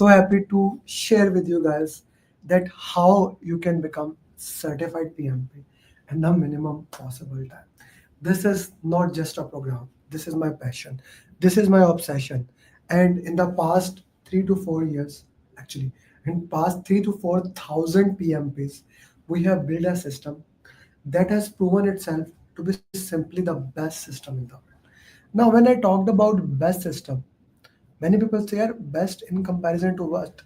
so happy to share with you guys that how you can become certified PMP in the minimum possible time. This is not just a program. This is my passion. This is my obsession. And in the past 3 to 4 years, actually, in past 3 to 4 thousand PMPs, we have built a system that has proven itself to be simply the best system in the world. Now, when I talked about best system, many people say are best in comparison to what?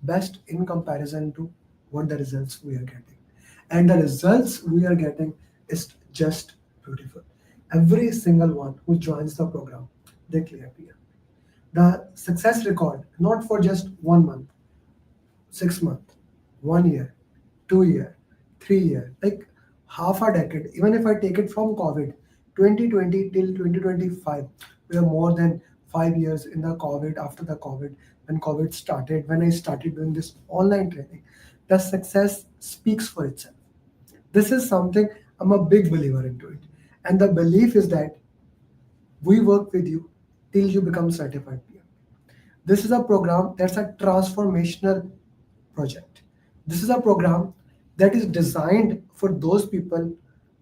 Best in comparison to what the results we are getting. And the results we are getting is just beautiful. Every single one who joins the program, they clear PM. The success record, not for just 1 month, 6 months, 1 year, 2 year, 3 year, like half a decade. Even if I take it from COVID, 2020 till 2025, we are more than 5 years in the COVID, after the COVID, when COVID started, when I started doing this online training, the success speaks for itself. This is something I'm a big believer into it. And the belief is that we work with you till you become certified PM. This is a program that's a transformational project. This is a program that is designed for those people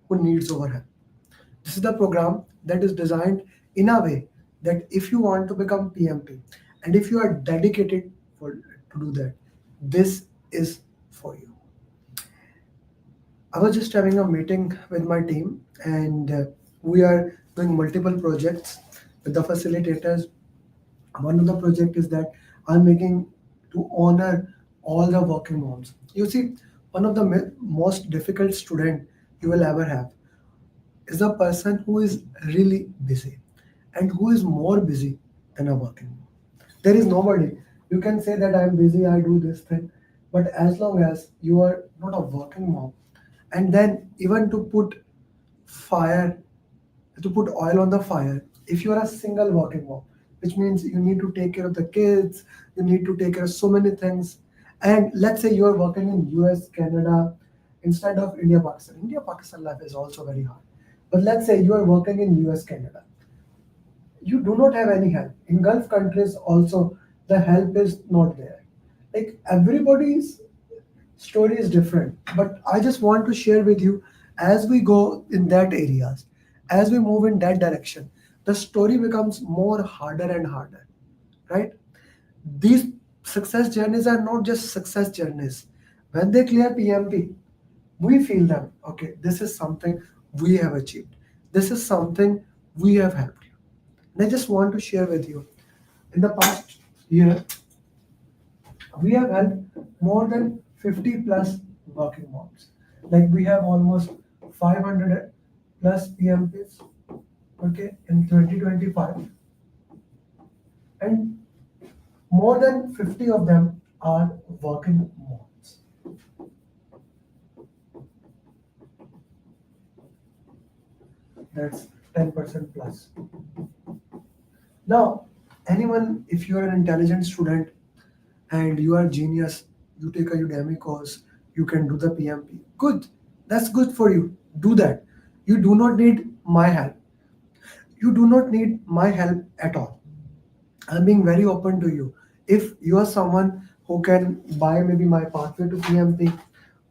who needs our help. This is the program that is designed in a way that if you want to become PMP and if you are dedicated to do that, this is for you. I was just having a meeting with my team, and we are doing multiple projects with the facilitators. One of the project is that I'm making to honor all the working moms. You see, one of the most difficult student you will ever have is a person who is really busy and who is more busy than a working mom. There is nobody. You can say that I'm busy, I do this thing, but as long as you are not a working mom, and then even fire, to put oil on the fire, if you are a single working mom, which means you need to take care of the kids, you need to take care of so many things. And let's say you are working in US, Canada, instead of India, Pakistan. India, Pakistan life is also very hard. But let's say you are working in US, Canada. You do not have any help. In Gulf countries also, the help is not there. Like everybody's story is different, but I just want to share with you, as we go in that areas, as we move in that direction, the story becomes more harder and harder, right? These success journeys are not just success journeys. When they clear PMP, we feel them. Okay, this is something we have achieved. This is something we have helped you. And I just want to share with you. In the past year, we have helped more than 50 plus working moms. Like we have almost 500 plus PMPs, okay, in 2025, and more than 50 of them are working moms. That's 10% plus. Now, anyone, if you are an intelligent student and you are genius, you take a Udemy course, you can do the PMP. Good. That's good for you. Do that. You do not need my help. You do not need my help at all. I'm being very open to you. If you are someone who can buy maybe my pathway to PMP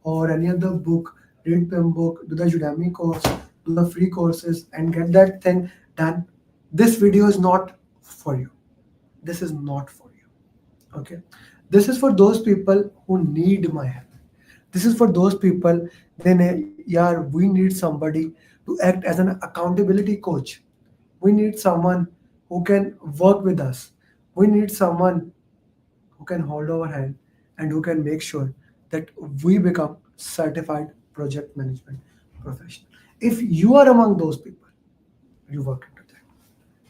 or any other book, read PIM book, do the Udemy course, do the free courses and get that thing done, this video is not for you. This is not for you. Okay. This is for those people who need my help. This is for those people, then yeah, we need somebody to act as an accountability coach. We need someone who can work with us. We need someone who can hold our hand and who can make sure that we become certified project management professional. If you are among those people, you work into that.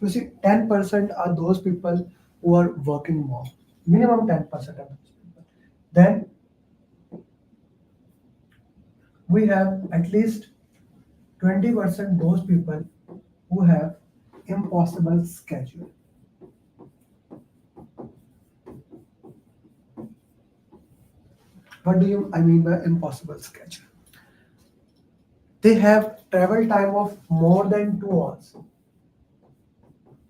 You see, 10% are those people who are working more. Minimum 10% of those people. Then we have at least 20% those people who have impossible schedule. What do you I mean by impossible schedule? They have travel time of more than 2 hours.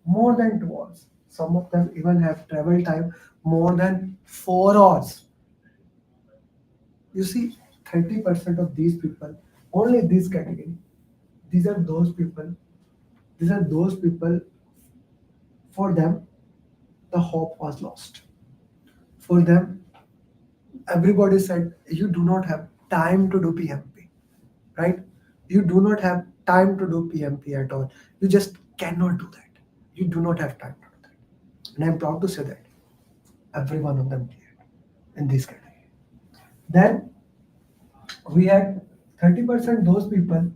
More than 2 hours. Some of them even have travel time more than 4 hours. You see, 30% of these people, only this category, these are those people, these are those people, for them, the hope was lost. For them, everybody said, you do not have time to do PMP, right? You do not have time to do PMP at all. You just cannot do that. You do not have time to do that. And I'm proud to say that every one of them cleared in this category. Then we had 30% those people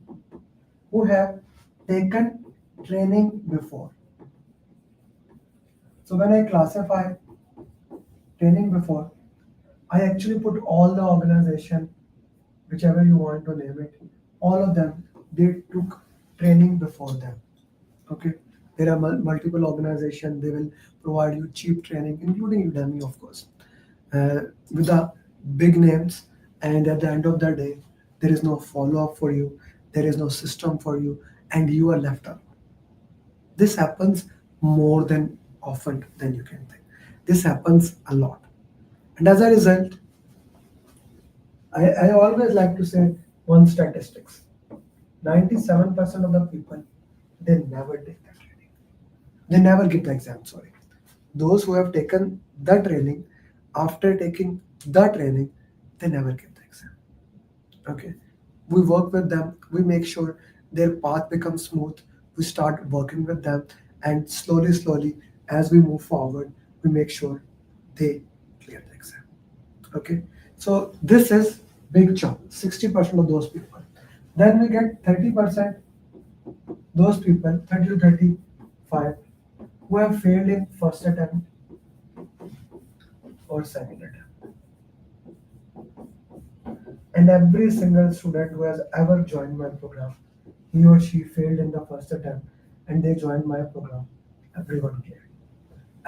who have taken training before. So when I classify training before, I actually put all the organization, whichever you want to name it, all of them, they took training before them. Okay, there are multiple organizations, they will provide you cheap training, including Udemy, of course, uh, with the big names. And at the end of the day, there is no follow up for you, there is no system for you, and you are left alone. This happens more than often than you can think. This happens a lot. And as a result, I always like to say one statistics. 97% of the people, they never take the training. They never give the exam, sorry. Those who have taken the training, after taking the training, they never give the exam. Okay. We work with them, we make sure their path becomes smooth, we start working with them, and slowly, as we move forward, we make sure they clear the exam. Okay, so this is big chunk, 60% of those people. Then we get 30%, those people, 30 to 35, who have failed in first attempt or second attempt. And every single student who has ever joined my program, he or she failed in the first attempt and they joined my program. Everyone cleared.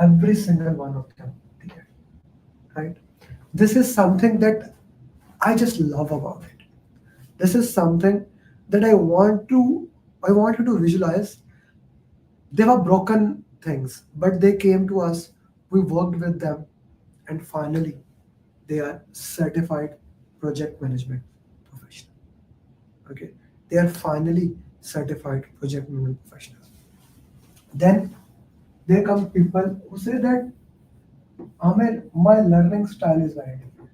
Every single one of them cleared. Right? This is something that I just love about it. This is something that I want you to visualize. They were broken things, but they came to us, we worked with them, and finally they are certified project management professional. Okay, they are finally certified project management professionals. Then there come people who say that, Amir, my learning style is very different.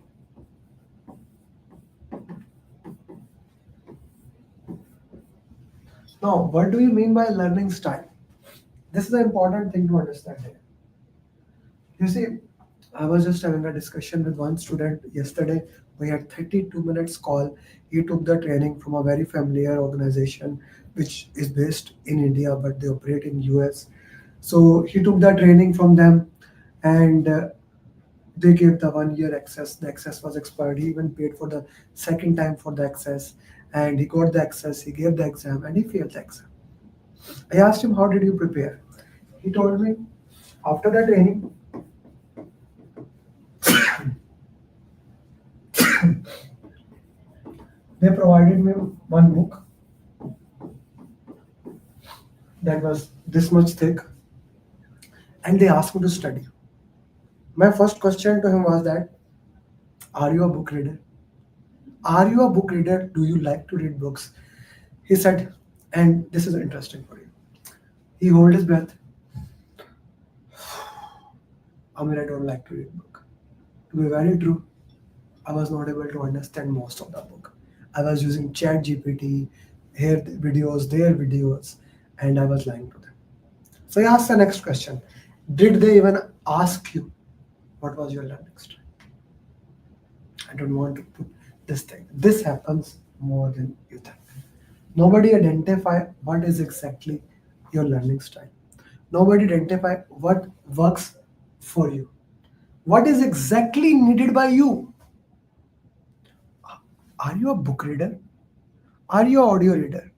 Now, what do you mean by learning style? This is an important thing to understand here. You see, I was just having a discussion with one student yesterday. We had 32 minutes call. He took the training from a very familiar organization which is based in India, but they operate in US. So he took the training from them, and they gave the 1 year access. The access was expired. He even paid for the second time for the access, and he got the access. He gave the exam and he failed the exam. I asked him, how did you prepare? He told me, after the training, they provided me one book that was this much thick, and they asked me to study. My first question to him was that, are you a book reader? Are you a book reader? Do you like to read books? He said, and this is interesting for you. He held his breath. Amir, I don't like to read book. To be very true, I was not able to understand most of the book. I was using Chat GPT, here videos, there videos, and I was lying to them. So I asked the next question. Did they even ask you what was your learning style? I don't want to put this thing. This happens more than you think. Nobody identify what is exactly your learning style. Nobody identify what works for you. What is exactly needed by you? Are you a book reader? Are you an audio reader?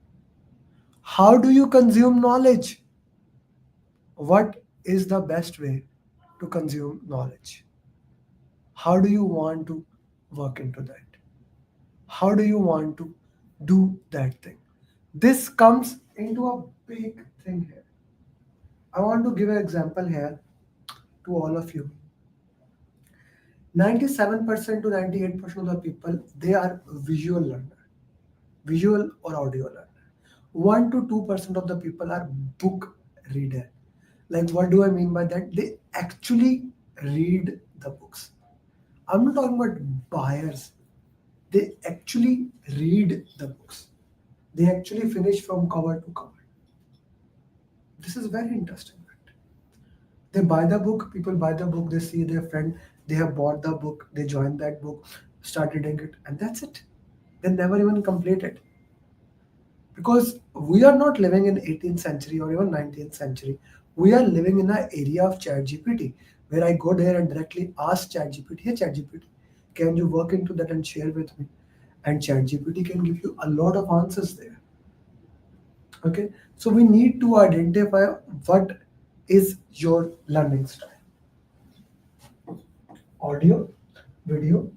How do you consume knowledge? What is the best way to consume knowledge? How do you want to work into that? How do you want to do that thing? This comes into a big thing here. I want to give an example here. to all of you, 97% to 98% of the people, they are visual learner, visual or audio learner. 1 to 2% of the people are book reader. Like, what do I mean by that? They actually read the books. I'm not talking about buyers. They actually read the books. They actually finish from cover to cover. This is very interesting. They buy the book, people buy the book, they see their friend, they have bought the book, they join that book, start reading it, and that's it. They never even complete it. Because we are not living in 18th century or even 19th century. We are living in an area of ChatGPT, where I go there and directly ask ChatGPT, hey ChatGPT, can you work into that and share with me? And ChatGPT can give you a lot of answers there. Okay, so we need to identify what is your learning style: audio, video,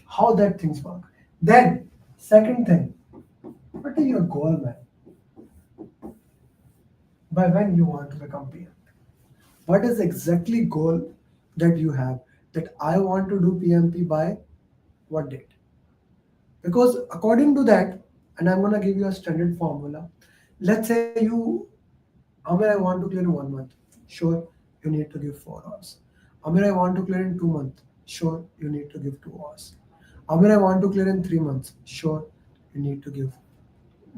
how that things work. Then, second thing, what is your goal, man? By when you want to become PM? What is exactly goal that you have, that I want to do PMP by what date? Because according to that, and I'm gonna give you a standard formula. Let's say you, Amir, I want to clear in 1 month. Sure, you need to give 4 hours. Amir, I want to clear in 2 months. Sure, you need to give 2 hours. Amir, I want to clear in 3 months. Sure, you need to give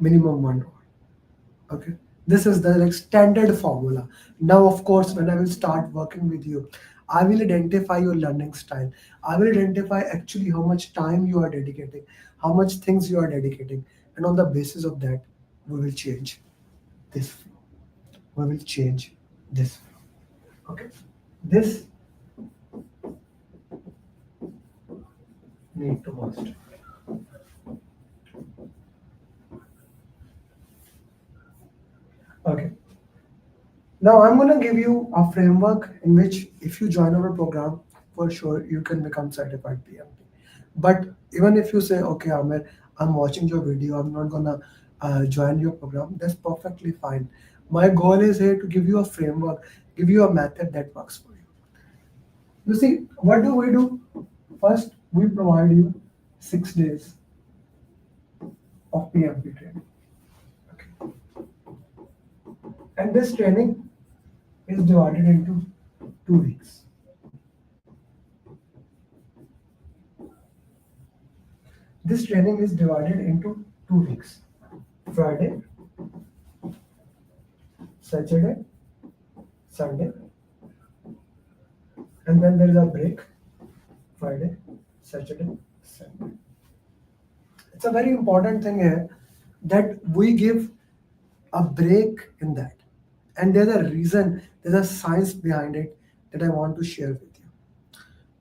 minimum 1 hour. Okay, this is the like standard formula. Now, of course, when I will start working with you, I will identify your learning style. I will identify actually how much time you are dedicating, how much things you are dedicating, and on the basis of that, we will change this flow. We will change this flow. Okay, this need to master. Okay, now I'm gonna give you a framework in which if you join our program, for sure you can become certified PMP. But even if you say, okay, Amir, I'm watching your video, I'm not gonna join your program, that's perfectly fine. My goal is here to give you a framework, give you a method that works for you. You see, what do we do? First, we provide you 6 days of PMP training. Okay. And this training is divided into 2 weeks. This training is divided into 2 weeks: Friday, Saturday, Sunday, and then there is a break: Friday, Saturday, Sunday. It's a very important thing here that we give a break in that. And there's a reason, there's a science behind it that I want to share with you.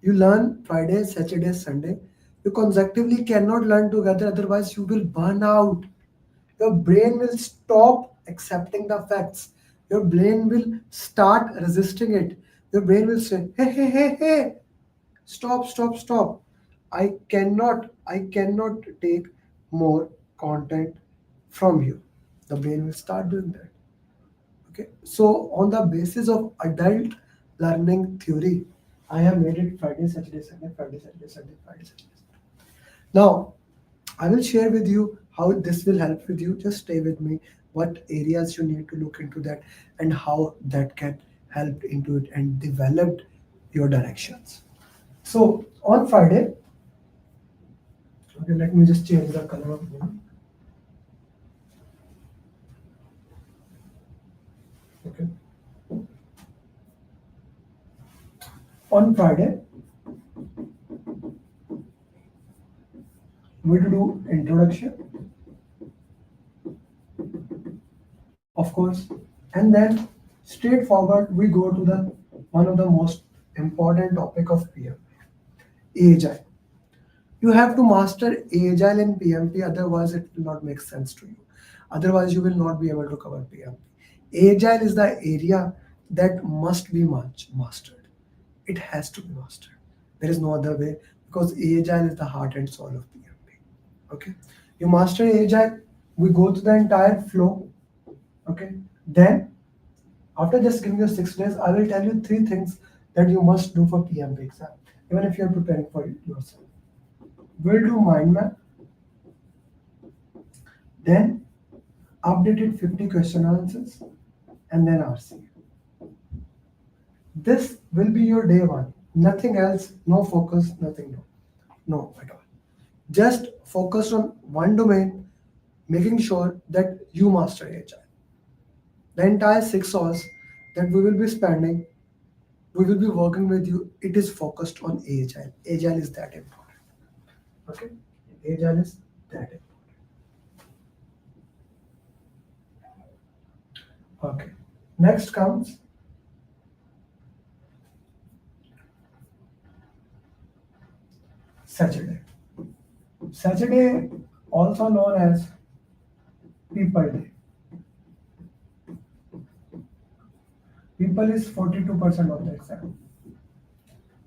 You learn Friday, Saturday, Sunday. You consecutively cannot learn together, otherwise, you will burn out. Your brain will stop accepting the facts. Your brain will start resisting it. Your brain will say, hey, hey, hey, hey, stop, stop, stop. I cannot take more content from you. The brain will start doing that. Okay. So on the basis of adult learning theory, I have made it Friday, Saturday, Sunday, Friday, Saturday, Sunday, Friday, Saturday, Sunday. Now, I will share with you how this will help with you. Just stay with me. What areas you need to look into that and how that can help into it and develop your directions. So on Friday, okay, let me just change the color of blue. Okay. On Friday, we do introduction, of course, and then straightforward we go to the one of the most important topic of PM, agile. You have to master agile in PMP, otherwise it will not make sense to you. Otherwise, you will not be able to cover PMP. Agile is the area that must be mastered. It has to be mastered. There is no other way because agile is the heart and soul of PMP. Okay, you master agile. We go through the entire flow. Okay, then after just giving you 6 days, I will tell you 3 things that you must do for PMP exam, even if you're preparing for it yourself. We'll do mind map, then updated 50 question answers, and then RCA. This will be your day one. Nothing else, no focus, nothing, no at all. Just focus on one domain, making sure that you master agile. The entire 6 hours that we will be spending, we will be working with you. It is focused on agile. Agile is that important. Okay, agile is that important. Okay, next comes Saturday. Saturday, also known as People Day. People is 42% of the exam.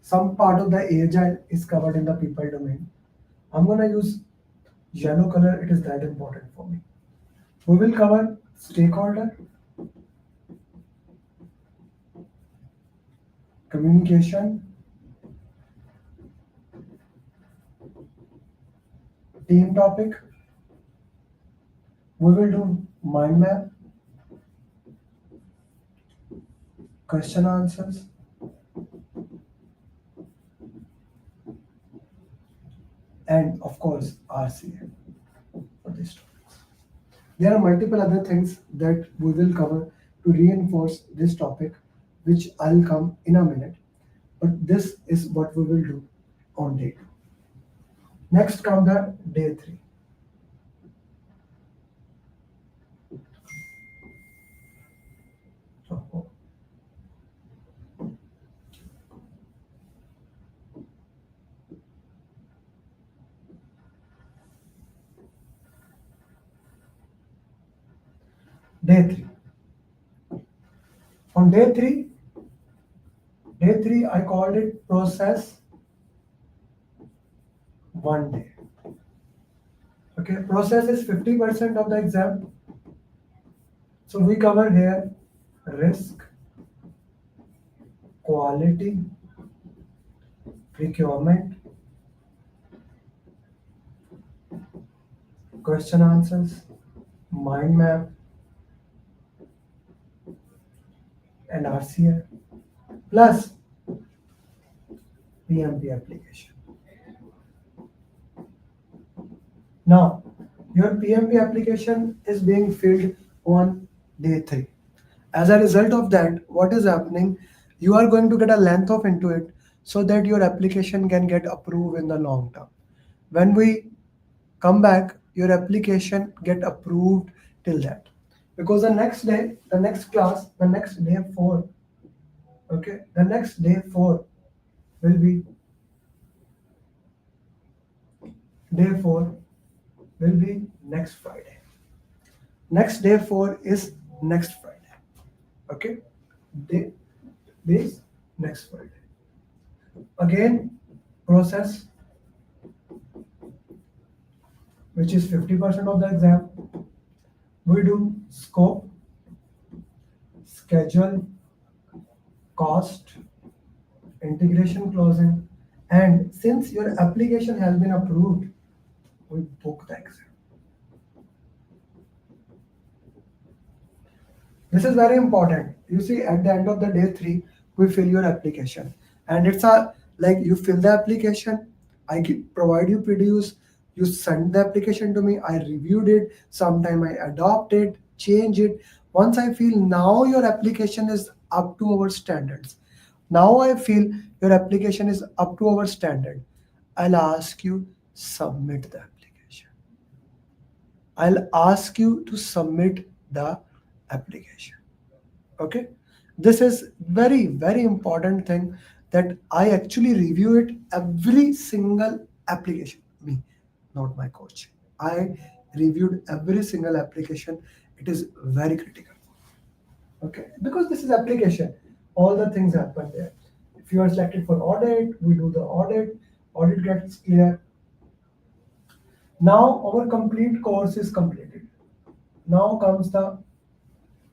Some part of the agile is covered in the people domain. I'm gonna use yellow color, it is that important for me. We will cover stakeholder, communication, team topic. We will do mind map, question answers, and of course RCA for this topics. There are multiple other things that we will cover to reinforce this topic, which I'll come in a minute. But this is what we will do on day two. Next come the day three. So, day three. On day three I called it process one day. Okay, process is 50% of the exam. So we cover here risk, quality, procurement, question answers, mind map, and RCA, plus PMP application. Now, your PMP application is being filled on day three. As a result of that, what is happening? You are going to get a length of into it so that your application can get approved in the long term. When we come back, your application get approved till that. Because the next day, the next class, the next day four, okay, the next day four will be day four will be next Friday. Next day four is next Friday. Okay, day this next Friday. Again, process, which is 50% of the exam. We do scope, schedule, cost, integration closing, and since your application has been approved, we book the exam. This is very important. You see, at the end of the day three, we fill your application, and it's a like you fill the application. Provide you produce. You send the application to me. I reviewed it. Sometime I adopt it, change it. Once I feel now your application is up to our standards. Now I feel your application is up to our standard. I'll ask you submit the application. I'll ask you to submit the application. Okay, this is very important thing that I actually review it every single application. Me, not my coach. I reviewed every single application. It is very critical. Okay, because this is application, all the things happen there. If you are selected for audit, we do the audit gets clear. Now our complete course is completed. Now comes the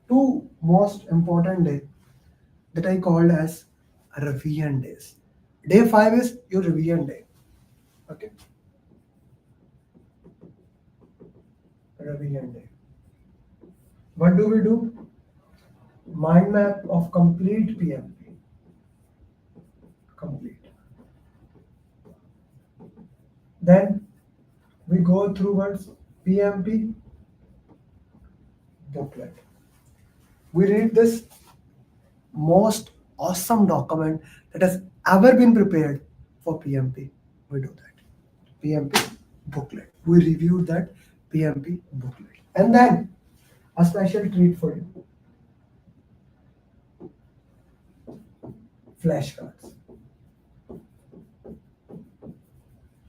two most important day that I called as revision days. Day 5 is your revision day. Okay, revision day. What do we do? Mind map of complete PMP. Complete. Then we go through what's PMP booklet. We read this most awesome document that has ever been prepared for PMP. We do that. PMP booklet. We reviewed that PMP booklet. And then a special treat for you, flashcards.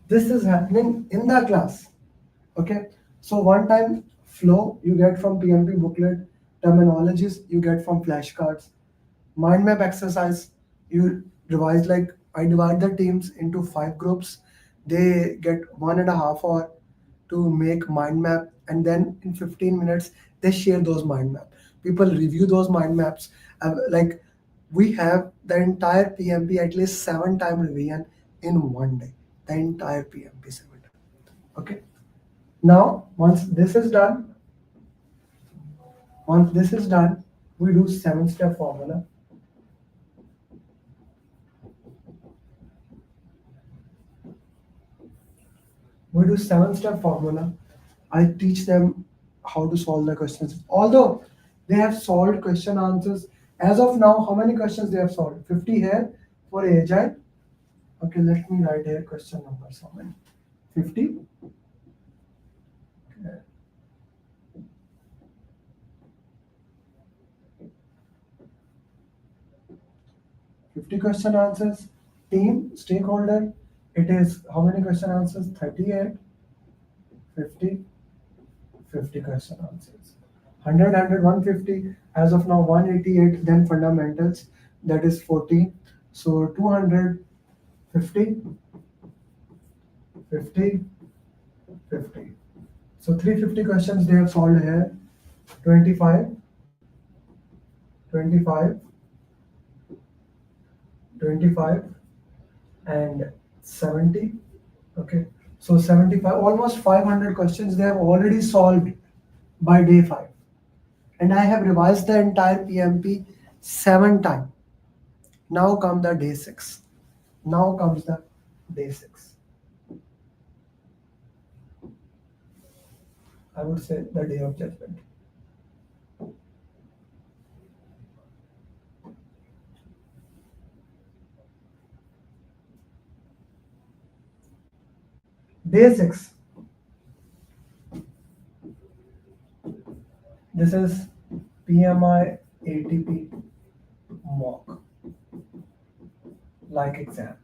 This is happening in the class. Okay, so one time flow you get from PMP booklet, terminologies you get from flashcards, mind map exercise you revise. Like I divide the teams into 5 groups. They get 1.5 hours to make mind map, and then in 15 minutes they share those mind map. People review those mind maps. Like we have the entire PMP at least 7 time revision in one day. The entire PMP 7 times. Okay. Now once this is done, we do 7-step formula. We do 7-step formula. I teach them how to solve the questions. Although they have solved question answers as of now, how many questions they have solved? 50 here for agile. Okay, let me write here question numbers. How many? 50. Okay. 50 question answers. Team stakeholder. It is how many question answers? 38. 50. 50 question answers. 100, 150. As of now, 188. Then fundamentals. That is 14. So 250, 50, 50. So 350 questions they have solved here. 25, 25, 25, and 70. Okay. So 75, almost 500 questions they have already solved by day 5. And I have revised the entire PMP 7 times. Now come the day 6. Now comes the day 6. I would say the day of judgment. Day 6. This is PMI ATP mock like exam.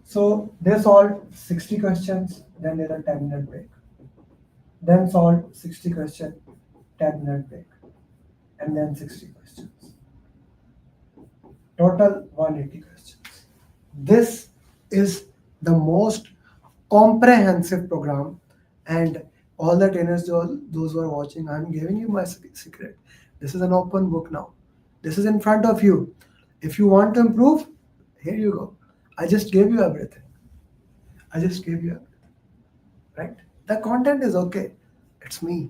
So they solved 60 questions, then there's a 10-minute break. Then solved 60 questions, 10-minute break, and then 60 questions. Total 180 questions. This is the most comprehensive program, and all the trainers, those who are watching, I'm giving you my secret. This is an open book now. This is in front of you. If you want to improve, here you go. I just gave you everything. I just gave you everything. Right? The content is okay. It's me.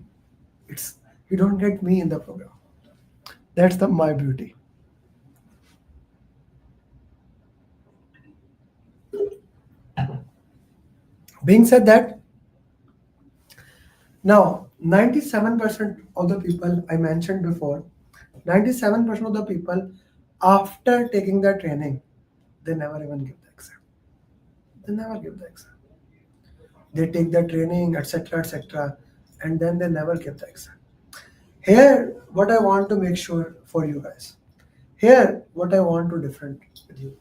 It's you don't get me in the program. That's my beauty. Being said that, now 97% of the people I mentioned before, 97% of the people after taking the training, they never even give the exam. They never give the exam. They take the training, etc., etc., and then they never give the exam. Here, what I want to make sure for you guys. Here, what I want to different with you.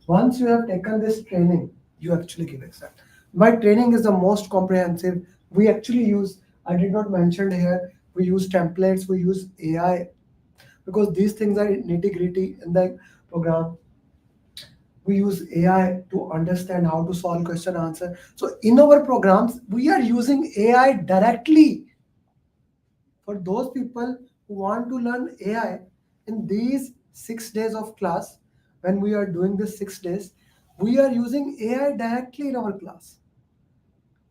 Once you have taken this training, you actually give exam. My training is the most comprehensive. We actually use, I did not mention here, we use templates, we use AI, because these things are nitty gritty in the program. We use AI to understand how to solve question answer. So in our programs, we are using AI directly. For those people who want to learn AI, in these 6 days of class, when we are doing this 6 days, we are using AI directly in our class,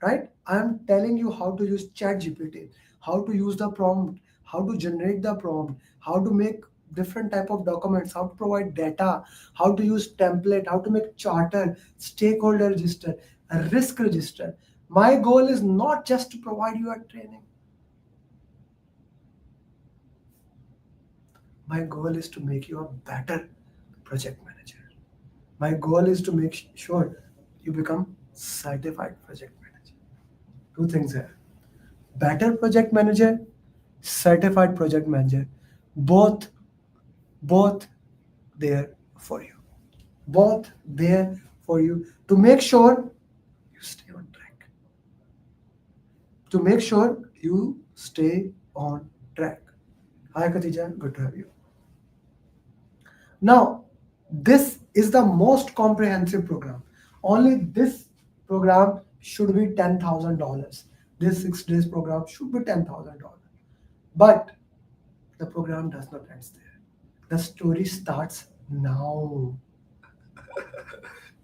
right? I'm telling you how to use chat gpt, how to use the prompt, how to generate the prompt, how to make different type of documents, how to provide data, how to use template, how to make charter, stakeholder register, a risk register. My goal is not just to provide you a training. My goal is to make you a better project manager. My goal is to make sure you become certified project manager. Two things here: better project manager, certified project manager. Both, both there for you. Both there for you to make sure you stay on track. To make sure you stay on track. Hi Khatija, good to have you. Now, this is the most comprehensive program. Only this program should be $10,000. This 6 days program should be $10,000. But the program does not end there. The story starts now.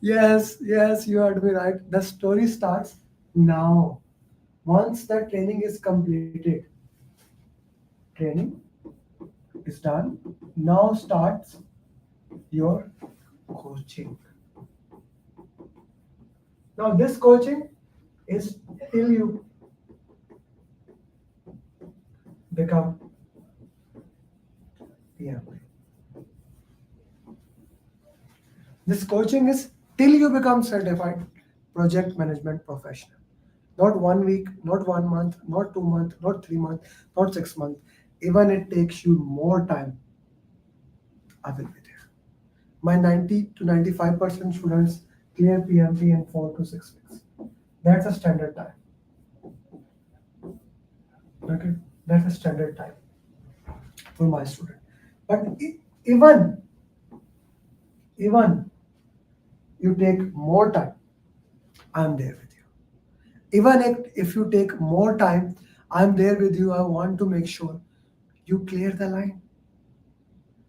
Yes, yes, you heard me right. The story starts now. Once the training is completed, training is done. Now starts your coaching. Now, this coaching is till you become PMP. This coaching is till you become certified project management professional. Not 1 week, not 1 month, not 2 months, not 3 months, not 6 months. Even it takes you more time, I will be there. My 90 to 95% students clear PMP in 4 to 6 weeks. That's a standard time. Okay, that's a standard time for my student. But even even you take more time, I'm there with you. Even if you take more time, I'm there with you. I want to make sure you clear the line.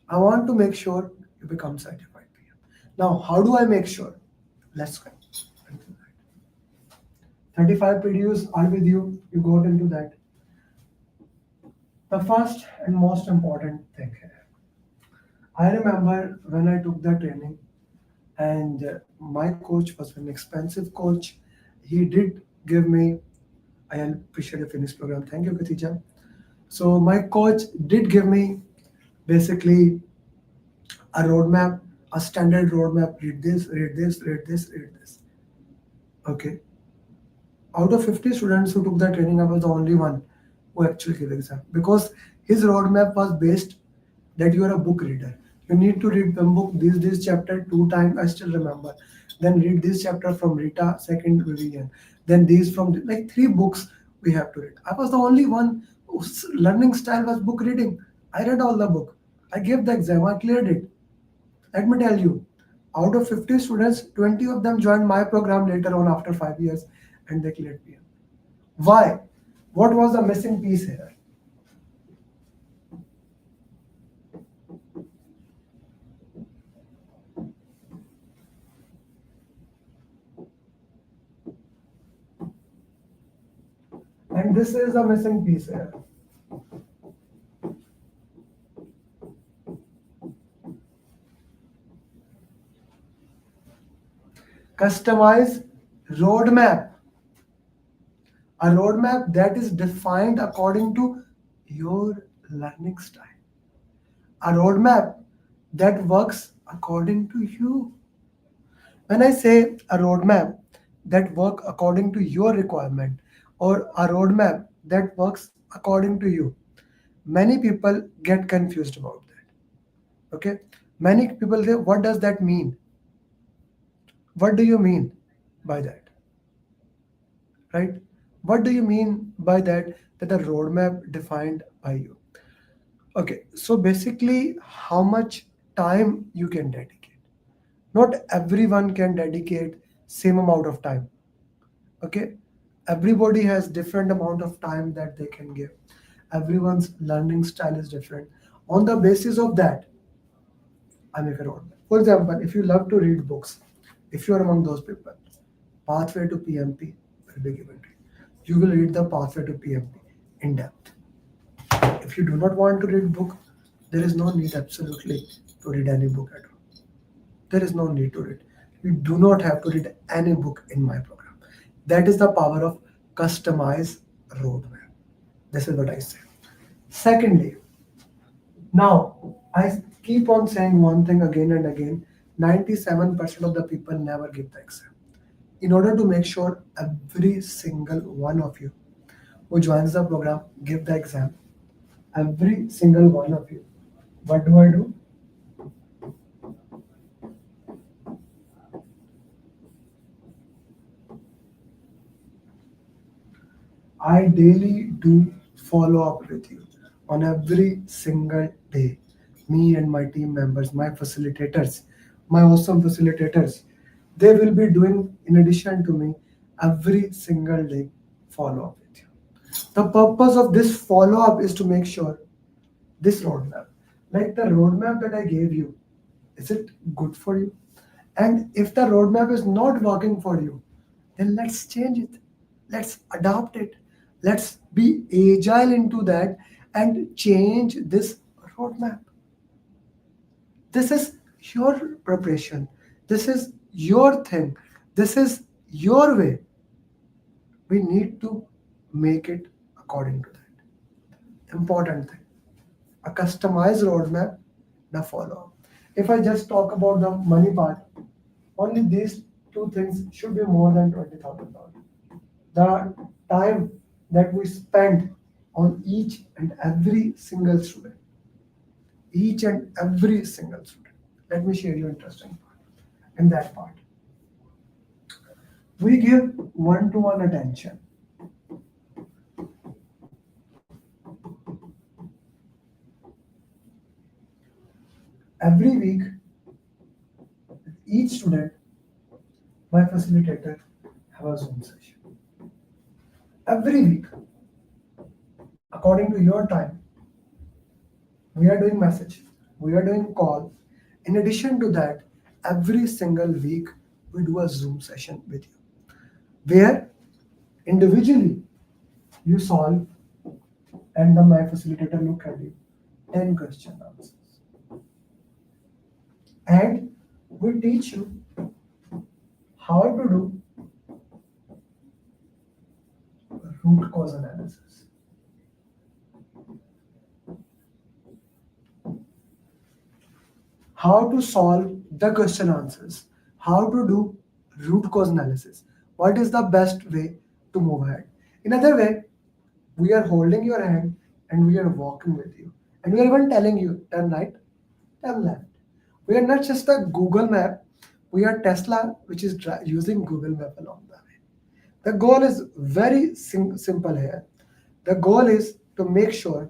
I want to make sure you become certified PM. Now, how do I make sure? Let's go into that. 35 PDUs are with you. You got into that. The first and most important thing here. I remember when I took the training, and my coach was an expensive coach. He did give me, I appreciate the fitness program. Thank you, Katija. So my coach did give me basically a roadmap, a standard roadmap. Read this, read this, read this, read this. Okay. Out of 50 students who took the training, I was the only one who actually gave exam because his roadmap was based that you are a book reader. You need to read one book, this chapter 2 times. I still remember. Then read this chapter from Rita, second revision. Then these from like 3 books we have to read. I was the only one whose learning style was book reading. I read all the book. I gave the exam. I cleared it. Let me tell you, out of 50 students, 20 of them joined my program later on after 5 years and they cleared PM. Why? What was the missing piece here? And this is the missing piece here. Customize roadmap. A roadmap that is defined according to your learning style. A roadmap that works according to you. When I say a roadmap that work according to your requirement or a roadmap that works according to you, many people get confused about that. Okay? Many people say, what does that mean? What do you mean by that? Right? What do you mean by that? That a roadmap defined by you. Okay, so basically, how much time you can dedicate. Not everyone can dedicate same amount of time. Okay, everybody has different amount of time that they can give. Everyone's learning style is different. On the basis of that, I make a roadmap. For example, if you love to read books, if you are among those people, Pathway to PMP will be given to you. You will read the Pathway to PMP in depth. If you do not want to read book, there is no need absolutely to read any book at all. There is no need to read. You do not have to read any book in my program. That is the power of customized roadmap. This is what I say. Secondly, now I keep on saying one thing again and again. 97% of the people never give the exam. In order to make sure every single one of you who joins the program give the exam, every single one of you, what do I do? I daily do follow up with you on every single day. Me and my team members, my facilitators, my awesome facilitators, they will be doing, in addition to me, every single day follow up with you. The purpose of this follow up is to make sure this roadmap, like the roadmap that I gave you, is it good for you? And if the roadmap is not working for you, then let's change it. Let's adopt it. Let's be agile into that and change this roadmap. This is your preparation. This is your thing. This is your way. We need to make it according to that. Important thing. A customized roadmap, the follow up. If I just talk about the money part, only these two things should be more than $20,000. The time that we spend on each and every single student, each and every single student. Let me share you interesting part. In that part, we give one-to-one attention. Every week, each student, my facilitator, have a Zoom session. Every week, according to your time, we are doing message, we are doing call. In addition to that, every single week, we do a Zoom session with you, where individually you solve and the my facilitator look at you 10 question answers, and we teach you how to do root cause analysis, how to solve the question answers, how to do root cause analysis, what is the best way to move ahead. In other way, we are holding your hand and we are walking with you, and we are even telling you turn right, turn left. We are not just a Google map, we are Tesla, which is using Google Map along the way. The goal is very simple here. The goal is to make sure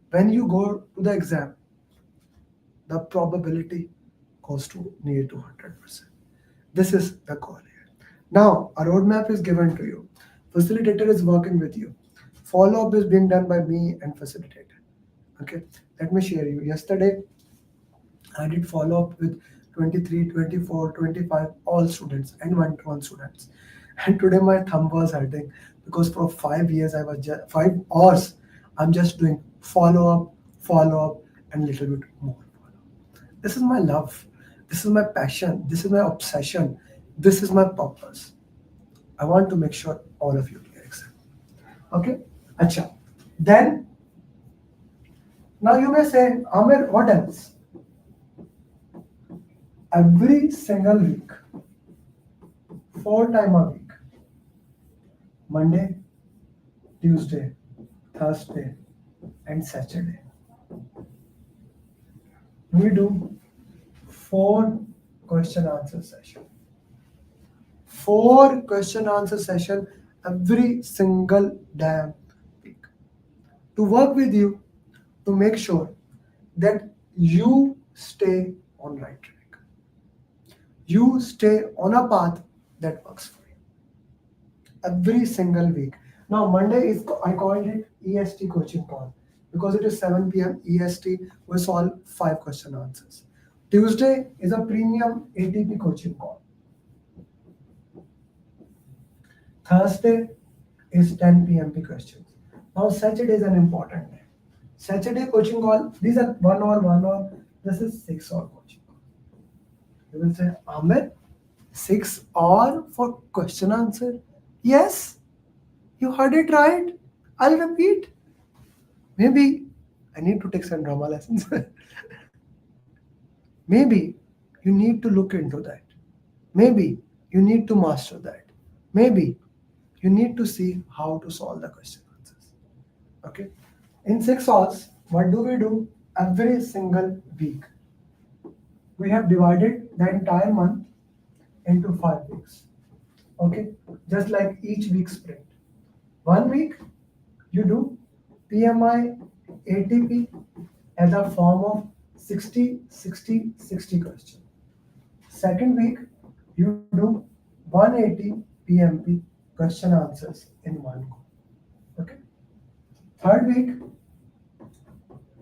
when you go to the exam, the probability goes to near to 100%. This is the goal here. Now, a roadmap is given to you. Facilitator is working with you. Follow up is being done by me and facilitator. Okay, let me share you. Yesterday, I did follow up with 23, 24, 25, all students and one-to-one students. And today my thumb was hurting because for 5 years I was just 5 hours. I'm just doing follow up, and little bit more follow up. This is my love. This is my passion. This is my obsession. This is my purpose. I want to make sure all of you clear exam. Okay? Acha. Then now you may say, Amir, what else? Every single week, 4 times a week, Monday, Tuesday, Thursday, and Saturday, we do 4 question answer session. 4 question answer session every single damn week to work with you to make sure that you stay on right track. You stay on a path that works for you every single week. Now Monday is I called it EST coaching call, because it is 7 p.m. EST, we solve 5 question answers. Tuesday is a premium ATP coaching call. Thursday is 10 p.m. questions. Now Saturday is an important day. Saturday coaching call, these are 1 hour, 1 hour. This is 6 hour coaching call. You will say, Ahmed, 6 hour for question answer? Yes, you heard it right. I'll repeat. Maybe I need to take some drama lessons. Maybe you need to look into that. Maybe you need to master that. Maybe you need to see how to solve the question answers. Okay. In 6 hours, what do we do? Every single week, we have divided the entire month into 5 weeks. Okay. Just like each week sprint. 1 week, you do PMI ATP as a form of 60, 60, 60 question. Second week, you do 180 PMP question answers in one go. Okay. Third week,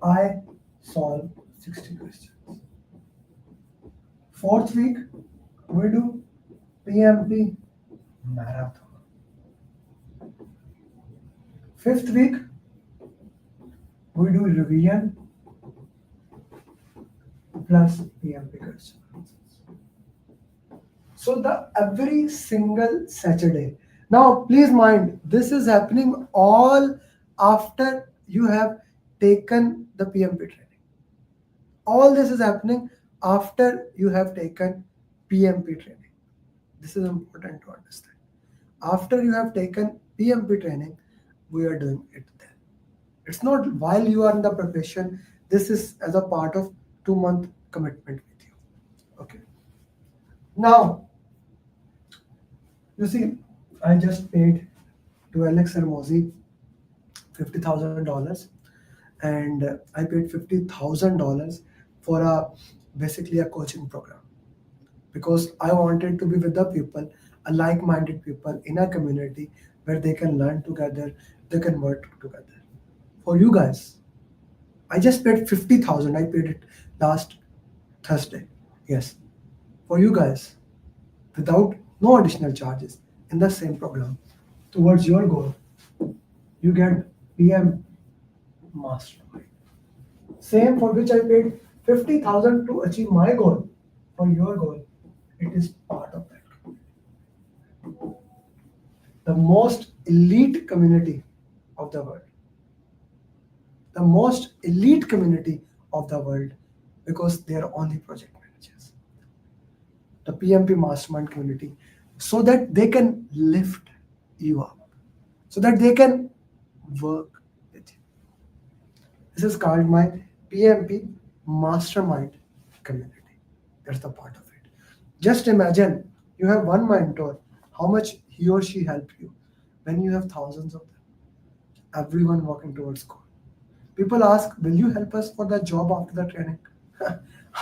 I solve 60 questions. Fourth week, we do PMP marathon. Fifth week, we do revision plus PMP question answers. So the every single Saturday. Now please mind, this is happening all after you have taken the PMP training. All this is happening after you have taken PMP training. This is important to understand. After you have taken PMP training, we are doing it then. It's not while you are in the profession. This is as a part of 2 month commitment with you. Okay. Now, you see, I just paid to Alex Hermosi $50,000, and I paid $50,000 for a basically a coaching program because I wanted to be with the people, a like-minded people in a community where they can learn together, they can work together. For you guys, I just paid 50,000. I paid it last Thursday. Yes, for you guys, without no additional charges in the same program towards your goal, you get PM Mastermind. Same for which I paid 50,000 to achieve my goal. For your goal, it is part of that. The most elite community of the world. The most elite community of the world because they are only project managers. The PMP Mastermind community, so that they can lift you up, so that they can work with you. This is called my PMP Mastermind community. That's the part of it. Just imagine you have one mentor, how much he or she helped you when you have thousands of them, everyone working towards goal. People ask, will you help us for the job after the training?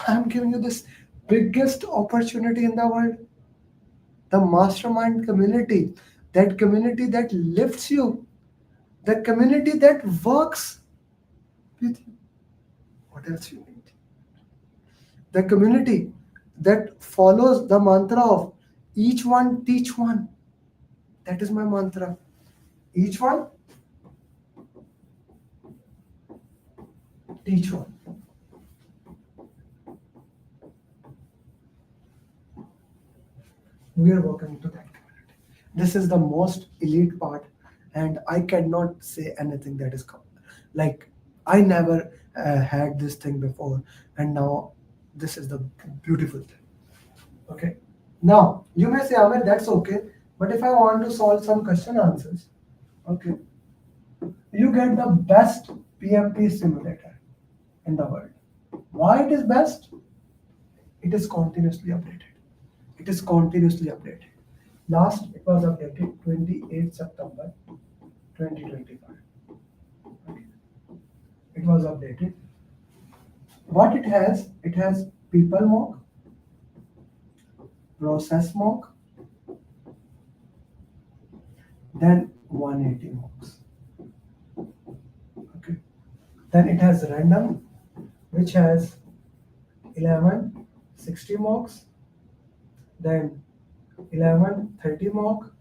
I'm giving you this biggest opportunity in the world. The mastermind community that lifts you, the community that works with you. What else you need? The community that follows the mantra of each one teach one. That is my mantra. Each one teach one. We are working to that community. This is the most elite part, and I cannot say anything that is like I never had this thing before, and now this is the beautiful thing. Okay. Now you may say, Ahmed, that's okay, but if I want to solve some question answers, okay, you get the best PMP simulator in the world. Why it is best? It is continuously updated. It is continuously updated. Last it was updated 28 September 2025. Okay. It was updated. What it has people mock, process mock, then 180 mocks. Okay. Then it has random, which has 11 60 marks, then 11 30 mark,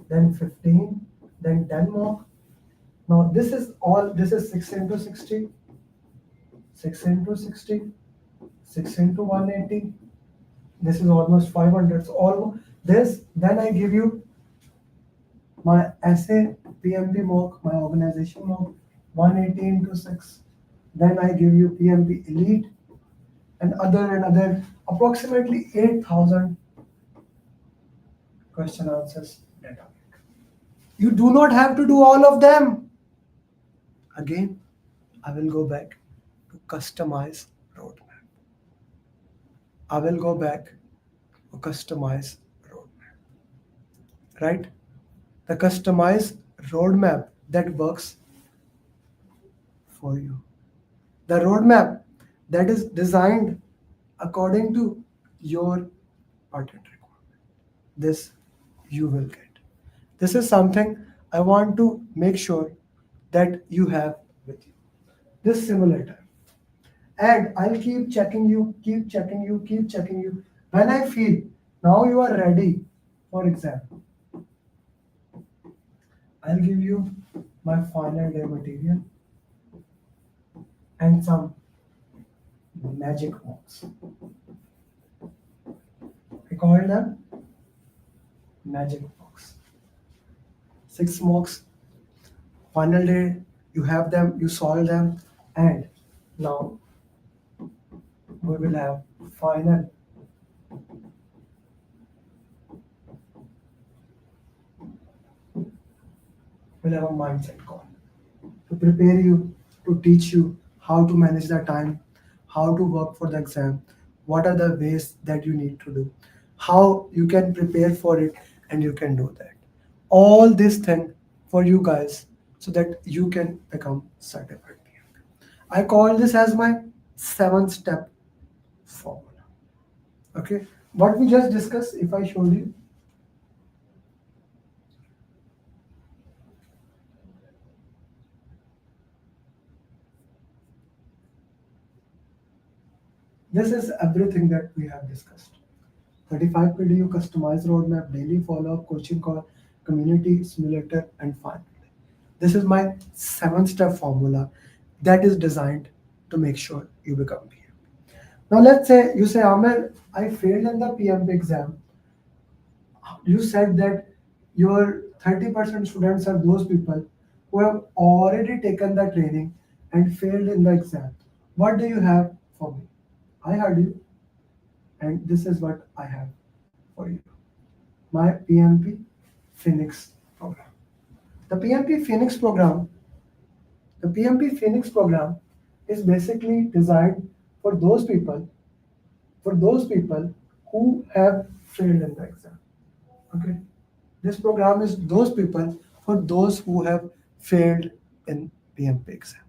then 15, then 10 mark. Now this is 6 into 60, 6 into 60, 6 into 180. This is almost 500. So almost this, then I give you my essay PMP mock, my organization mock, 180 into 6. Then I give you PMP elite and other approximately 8,000 question answers data. You do not have to do all of them. Again, I will go back to customize roadmap. I will go back to customize roadmap. Right? The customize roadmap that works for you. The roadmap that is designed according to your patent requirement. This you will get. This is something I want to make sure that you have with you. This simulator. And I'll keep checking you, keep checking you, keep checking you. When I feel now you are ready for exam, I'll give you my final day material and some magic mocks. I call them magic mocks. 6 mocks, final day, you have them, you solve them, and now we will have final we'll have a mindset call to prepare you, to teach you how to manage the time, how to work for the exam, what are the ways that you need to do, how you can prepare for it, and you can do that. All this thing for you guys so that you can become certified. I call this as my 7 step formula. Okay, what we just discussed, if I showed you, this is everything that we have discussed. 35 PDU customized roadmap, daily follow-up, coaching call, community simulator, and finally. This is my 7 step formula that is designed to make sure you become PMP. Now let's say you say, Amir, I failed in the PMP exam. You said that your 30% students are those people who have already taken the training and failed in the exam. What do you have for me? I heard you, and this is what I have for you. My PMP Phoenix program. The PMP Phoenix program, the PMP Phoenix program is basically designed for those people who have failed in the exam. Okay. This program is those people for those who have failed in PMP exam.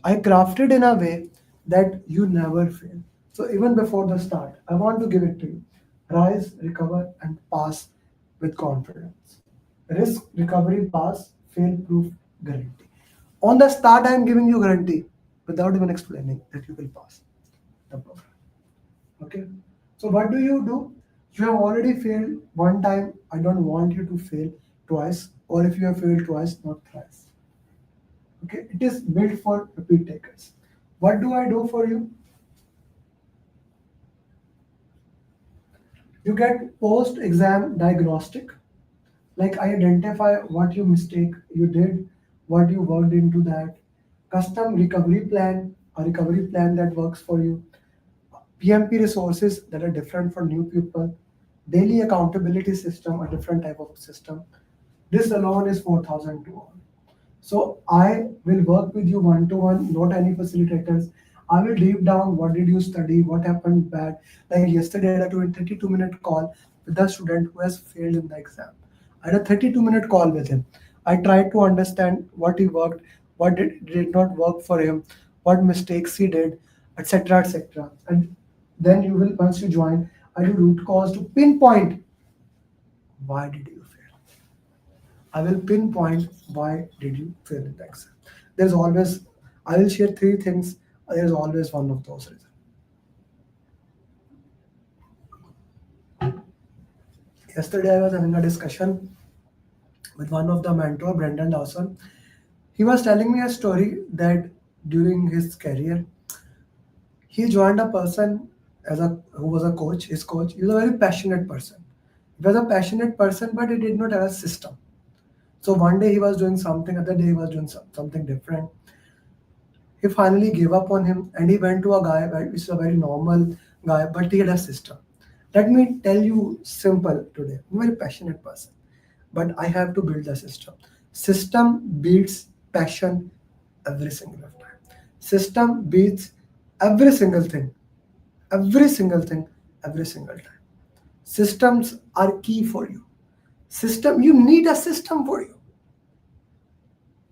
I crafted in a way that you never fail. So even before the start, I want to give it to you. Rise, recover, and pass with confidence. Risk, recovery, pass, fail proof, guarantee. On the start, I am giving you guarantee without even explaining that you will pass the program. Okay. So what do? You have already failed one time. I don't want you to fail twice, or if you have failed twice, not thrice. Okay. It is built for repeat takers. What do I do for you? You get post exam diagnostic. Like I identify what you mistake you did, what you worked into that. Custom recovery plan, a recovery plan that works for you. PMP resources that are different for new people, daily accountability system, a different type of system. This alone is 4,000 to all. So I will work with you one to one, not any facilitators. I will deep down what did you study, what happened bad. Like yesterday, I had a 32-minute call with the student who has failed in the exam. I had a 32-minute call with him. I tried to understand what he worked, what did not work for him, what mistakes he did, etc. etc. And then you will, once you join, I do root cause to pinpoint why did you fail. I will pinpoint why did you fail in the exam. There's always I will share three things. There is always one of those reasons. Yesterday, I was having a discussion with one of the mentor, Brendan Dawson. He was telling me a story that during his career, he joined a person who was a coach, his coach. He was a very passionate person. He was a passionate person, but he did not have a system. So one day he was doing something, other day he was doing something different. He finally gave up on him and he went to a guy, which is a very normal guy, but he had a system. Let me tell you simple today. I'm a very passionate person, but I have to build a system. System beats passion every single time. System beats every single thing, every single thing, every single time. Systems are key for you. System, you need a system for you.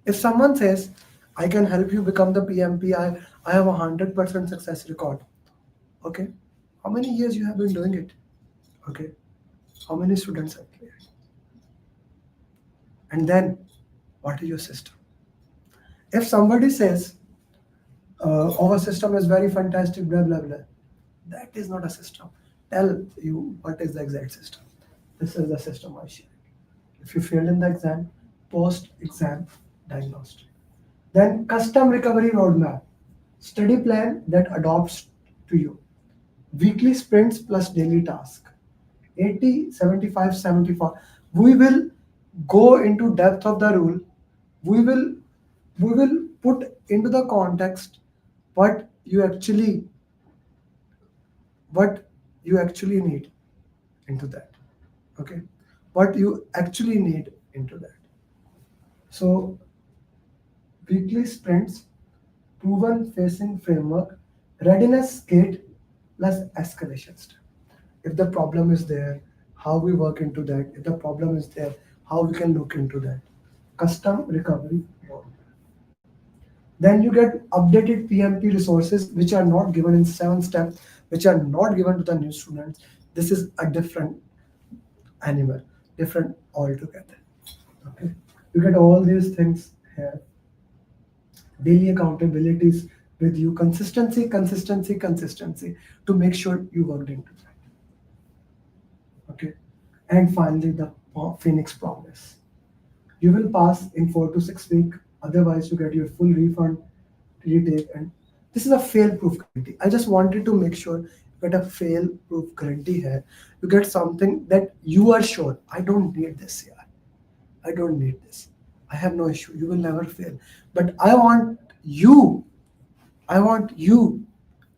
If someone says, I can help you become the PMP, I have a 100% success record. Okay. How many years you have been doing it? Okay. How many students have cleared? And then what is your system? If somebody says, our system is very fantastic, blah, blah, blah, that is not a system. Tell you what is the exact system. This is the system I share. If you failed in the exam, post exam diagnostic. Then custom recovery roadmap, study plan that adopts to you. Weekly sprints plus daily task. 80, 75, 74. We will go into depth of the rule. We will we will put into the context what you actually what you actually need into that. Okay. What you actually need into that. So weekly sprints, proven facing framework, readiness gate plus escalation step. If the problem is there, how we work into that. If the problem is there, how we can look into that. Custom recovery roadmap. Then you get updated PMP resources which are not given in 7 steps, which are not given to the new students. This is a different animal, different altogether. Okay. You get all these things here. Daily accountabilities with you, consistency, consistency, consistency to make sure you worked into that. Okay. And finally, the Phoenix promise. You will pass in 4 to 6 weeks, otherwise, you get your full refund, retake. And this is a fail proof guarantee. I just wanted to make sure you get a fail proof guarantee here. You get something that you are sure, I don't need this here. I don't need this. I have no issue. You will never fail. But I want you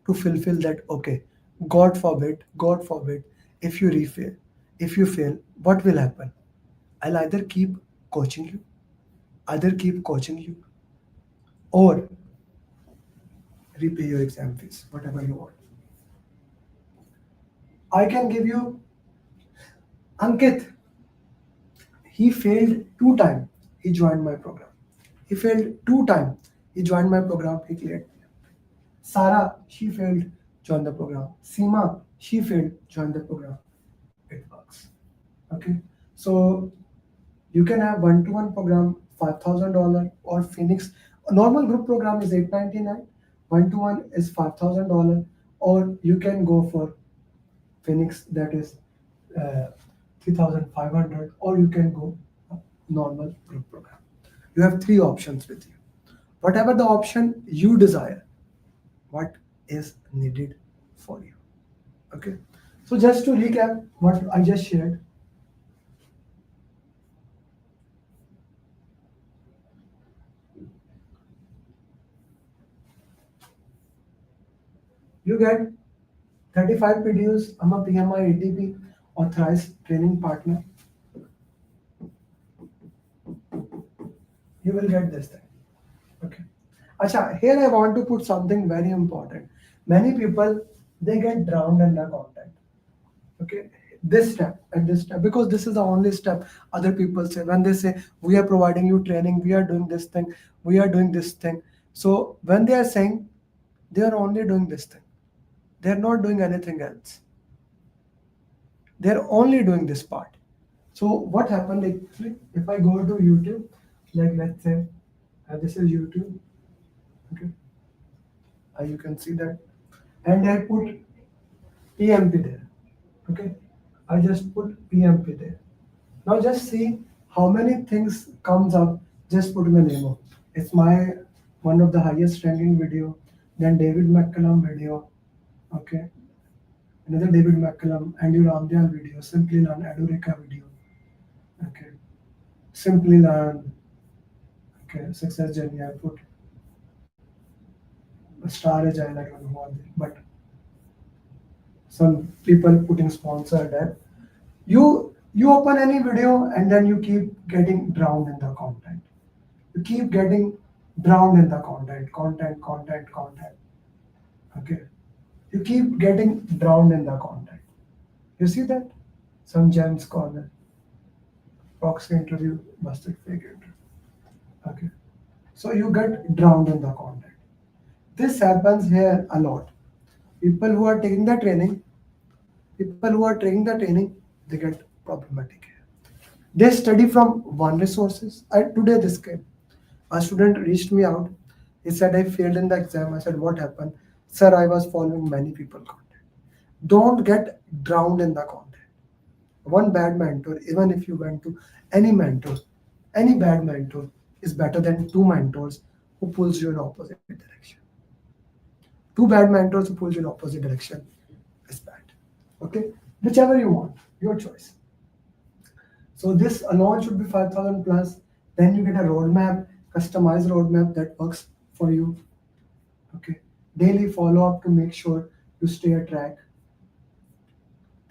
to fulfill that. Okay, God forbid, if you refail, if you fail, what will happen? I'll either keep coaching you, either keep coaching you, or repay your exam fees, whatever you want. I can give you Ankit. He failed 2 times. He joined my program. He failed 2 times. He joined my program. He cleared. Sarah, she failed, join the program. Seema, she failed, join the program. It works. Okay. So you can have one-to-one program, $5,000, or Phoenix. A normal group program is $899. One-to-one is $5,000, or you can go for Phoenix, that is 3,500, or you can go normal group program. You have three options with you. Whatever the option you desire, what is needed for you. Okay. So just to recap what I just shared, you get 35 PDUs. I'm a PMI ATP authorized training partner. You will get this thing. Okay. Acha, here I want to put something very important. Many people, they get drowned in the content. Okay. This step and this step, because this is the only step other people say when they say we are providing you training, we are doing this thing, we are doing this thing. So when they are saying they are only doing this thing, they are not doing anything else. They are only doing this part. So what happened, like if I go to YouTube, like let's say this is YouTube. Okay, you can see that, and I put PMP there. Okay, I just put PMP there. Now just see how many things comes up. Just put my name of. It's my one of the highest ranking video. Then David McCallum video. Okay, another David McCallum, Andy Ramdale video, Simply Learn, Adureka video. Okay, Simply Learn. Okay, success journey. I put a star agile. I don't know what, but some people putting sponsored app. You open any video and then you keep getting drowned in the content. You keep getting drowned in the content. Okay, you keep getting drowned in the content. You see that? Some gems corner, proxy interview, busted fake interview. Okay, so you get drowned in the content. This happens here a lot. People who are taking the training, people who are taking the training, they get problematic here. They study from one resources. Today this came. A student reached me out. He said, I failed in the exam. I said, what happened? Sir, I was following many people content. Don't get drowned in the content. One bad mentor, even if you went to any mentor, any bad mentor is better than two mentors who pulls you in opposite direction. Two bad mentors who pulls you in opposite direction is bad. Okay? Whichever you want, your choice. So this alone should be 5,000 plus. Then you get a roadmap, customized roadmap that works for you. Okay. Daily follow up to make sure you stay a track.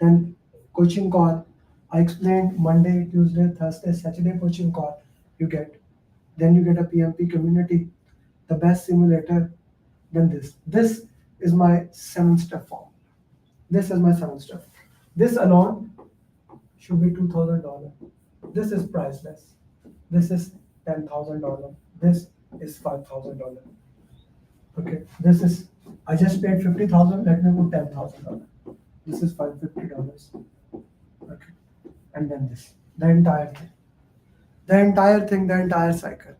Then coaching call. I explained Monday, Tuesday, Thursday, Saturday coaching call you get. Then you get a PMP community, the best simulator. Then this. This is my 7-step form. This is my 7-step. This alone should be $2,000. This is priceless. This is $10,000. This is $5,000. Okay, this is I just paid 50,000. Let me put $10,000. This is $550. Okay, and then this, the entire thing, the entire cycle.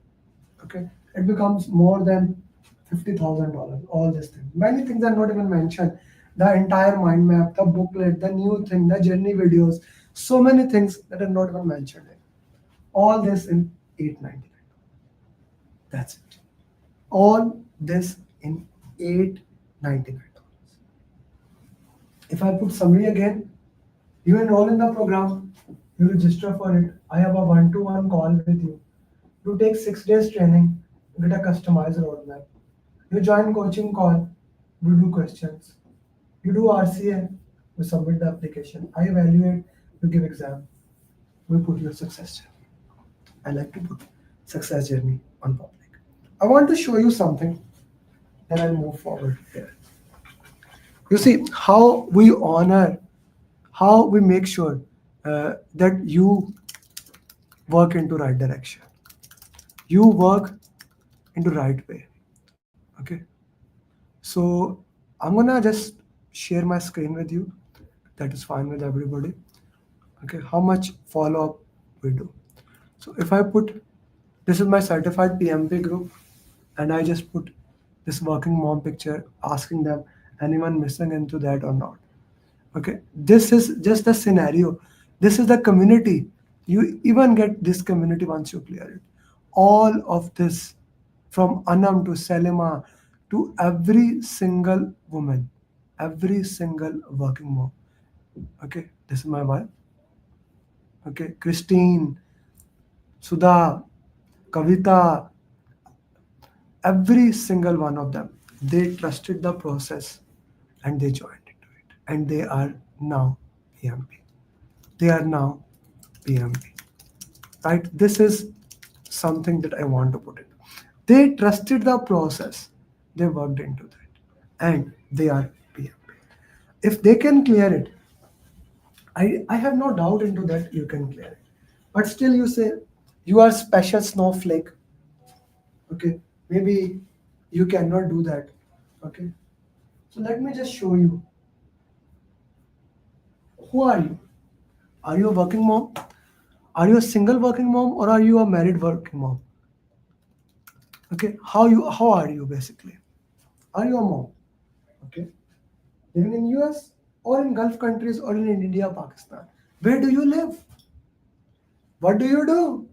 Okay, it becomes more than $50,000. All this thing, many things are not even mentioned. The entire mind map, the booklet, the new thing, the journey videos, so many things that are not even mentioned. All this in 899. That's it. All this in 899. If I put summary again, you enroll in the program, you register for it. I have a one-to-one call with you. You take 6 days training, you get a customized roadmap. You join coaching call, we do questions. You do RCA, you submit the application. I evaluate, you give exam. We put your success journey. I like to put success journey on public. I want to show you something, then I'll move forward here. You see how we honor, how we make sure that you work into right direction. You work into right way. Okay. So I'm gonna just share my screen with you. That is fine with everybody. Okay. How much follow up we do. So if I put, this is my certified PMP group, and I just put this working mom picture, asking them anyone missing into that or not. Okay, this is just the scenario. This is the community. You even get this community once you clear it. All of this, from Anam to Selima to every single woman, every single working mom. Okay, this is my wife. Okay, Christine, Sudha, Kavita, every single one of them, they trusted the process and they joined into it. And they are now PMP. They are now PMP. Right? This is something that I want to put in. They trusted the process. They worked into that. And they are PMP. If they can clear it, I have no doubt into that you can clear it. But still you say you are special snowflake. Okay. Maybe you cannot do that. Okay. So let me just show you. Who are you? Are you a working mom? Are you a single working mom or are you a married working mom? Okay, how are you basically? Are you a mom? Okay, living in US or in Gulf countries or in India, Pakistan? Where do you live? What do you do?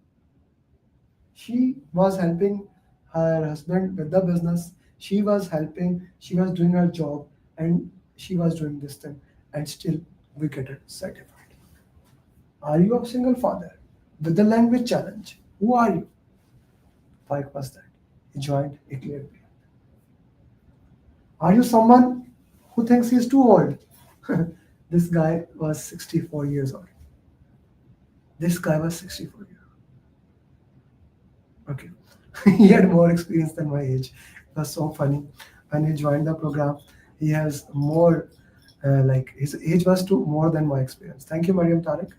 She was helping her husband with the business. She was helping, she was doing her job, and she was doing this thing, and still we get it certified. Are you a single father with the language challenge? Who are you? Faik was that. He joined a clear path. Are you someone who thinks he's too old? This guy was 64 years old. This guy was 64 years old. Okay. He had more experience than my age. It was so funny. When he joined the program, he has more, like his age was too more than my experience. Thank you, Mariam Tariq.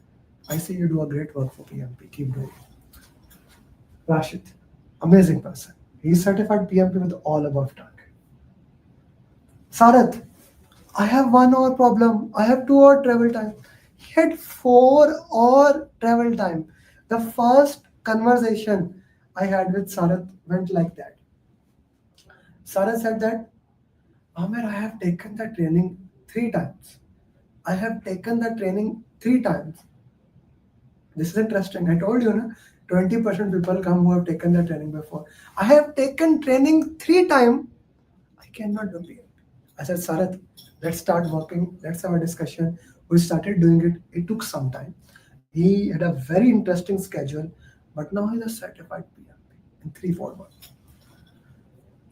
I see you do a great work for PMP. Keep doing it. Rashid, amazing person. He's certified PMP with all above target. Sarath, I have 1 hour problem. I have 2 hour travel time. He had 4 hour travel time. The first conversation I had with Sarath went like that. Sarath said that, Amir, I have taken the training 3 times. I have taken the training 3 times. This is interesting. I told you, na, 20% people come who have taken the training before. I have taken training 3 times. I cannot do it. I said, Sarath, let's start working. Let's have a discussion. We started doing it. It took some time. He had a very interesting schedule, but now he's a certified PMP in 3 4 months.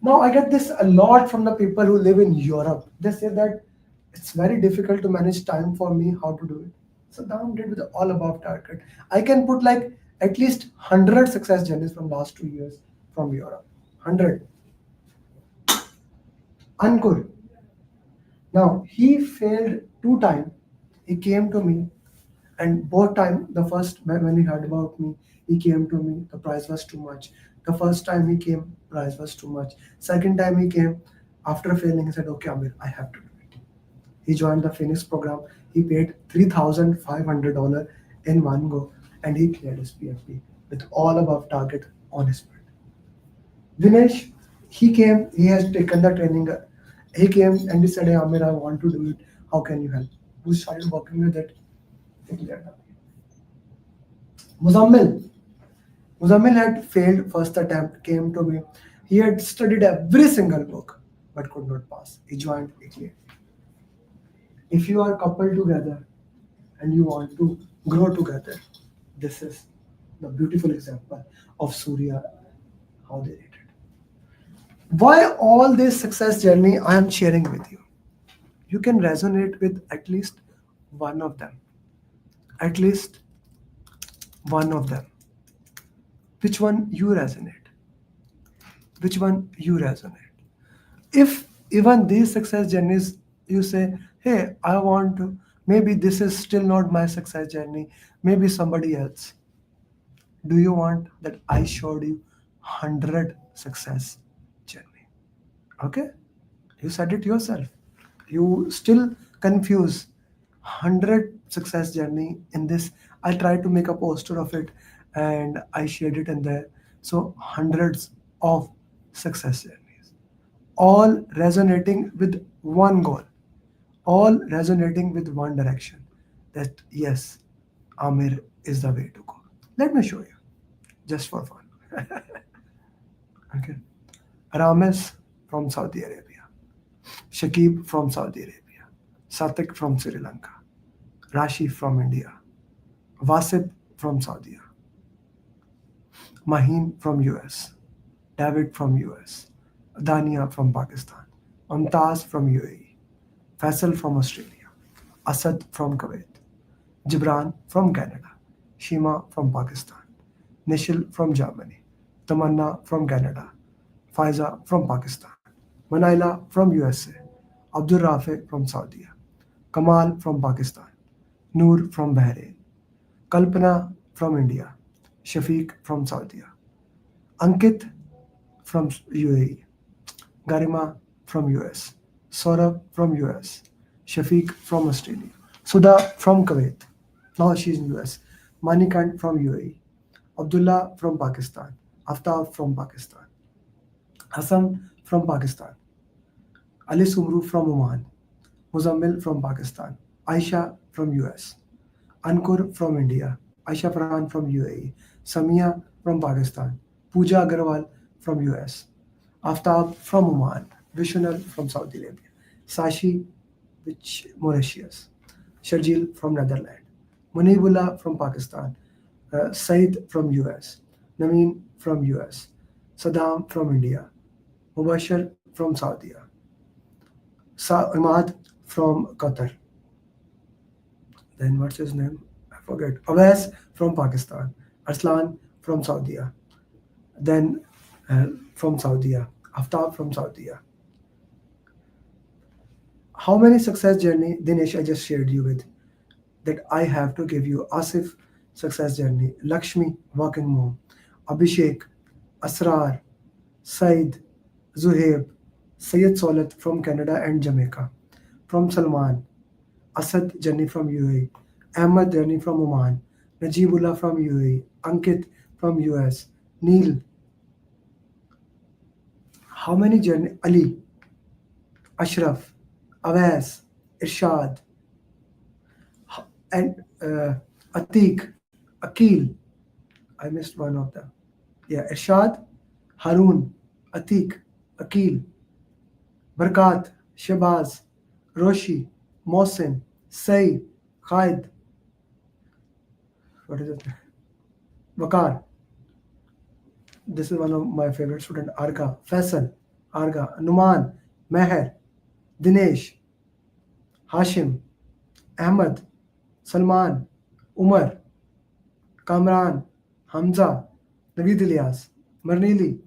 Now I get this a lot from the people who live in Europe. They say that it's very difficult to manage time for me. How to do it? So now I'm did with all about target. I can put like at least 100 success journeys from last 2 years from Europe. 100. Ankur. Now he failed 2 times. He came to me, and both time the first when he heard about me, he came to me. The price was too much. The first time he came, price was too much. Second time he came, after failing, he said, "Okay, Amir, I have to do it." He joined the Phoenix program. He paid $3,500 in one go, and he cleared his PFP with all above target on his part. Dinesh, he came, he has taken the training. He came and he said, Hey Amir, I want to do it. How can you help? We started working with it. He cleared up. Muzammil. Muzammil had failed first attempt, came to me. He had studied every single book but could not pass. He joined, he cleared. If you are coupled together and you want to grow together, this is the beautiful example of Surya, how they did it. Why all this success journey I am sharing with you? You can resonate with at least one of them. At least one of them. Which one you resonate? Which one you resonate? If even these success journeys you say, hey, I want to, maybe this is still not my success journey, maybe somebody else. Do you want that I showed you 100 success journey? Okay? You said it yourself. You still confuse 100 success journey in this. I tried to make a poster of it and I shared it in there. So hundreds of success journeys, all resonating with one goal, all resonating with one direction. That yes, Amir is the way to go. Let me show you, just for fun. Okay. Rames from Saudi Arabia. Shakib from Saudi Arabia, Satik from Sri Lanka, Rashi from India, Wasip from Saudi, Maheen from US, David from US, Dania from Pakistan, Mumtaz from UAE, Faisal from Australia, Asad from Kuwait, Gibran from Canada, Shima from Pakistan, Nishil from Germany, Tamanna from Canada, Faiza from Pakistan, Manaila from USA, Abdul Rafi from Saudi, Kamal from Pakistan, Noor from Bahrain, Kalpana from India, Shafiq from Saudi, Ankit from UAE, Garima from US, Saurabh from US, Shafiq from Australia, Sudha from Kuwait, now she's in US, Manikant from UAE, Abdullah from Pakistan, Aftab from Pakistan, Hassan from Pakistan, Ali Sumru from Oman, Muzammil from Pakistan, Aisha from US, Ankur from India, Aisha Farhan from UAE, Samia from Pakistan, Pooja Agarwal from US, Aftab from Oman, Vishunal from Saudi Arabia, Sashi, which Mauritius, Sharjil from Netherlands, Munibullah from Pakistan, Said from US, Nameen from US, Saddam from India, Mubashir from Saudi, Imad from Qatar. Then what's his name? I forget. Awais from Pakistan, Arslan from Saudi, then from Saudi, Aftab from Saudi. How many success journey, Dinesh, I just shared you with that I have to give you Asif success journey, Lakshmi working mom, Abhishek, Asrar, Said, Zuhaib, Syed Solat from Canada and Jamaica, from Salman, Asad journey from UAE, Ahmad journey from Oman, Najibullah from UAE, Ankit from US, Neil. How many journey? Ali, Ashraf, Awais, Irshad, and Atik, Akil. I missed one of them. Yeah, Irshad, Harun, Atik, Akil, Barkat, Shabaz, Roshi, Mohsin, Sai, Khaid. What is it? Wakar. This is one of my favorite students. Arga, Faisal, Arga, Numan, Meher, Dinesh, Hashim, Ahmad, Salman, Umar, Kamran, Hamza, Naveed Ilyas, Marnili,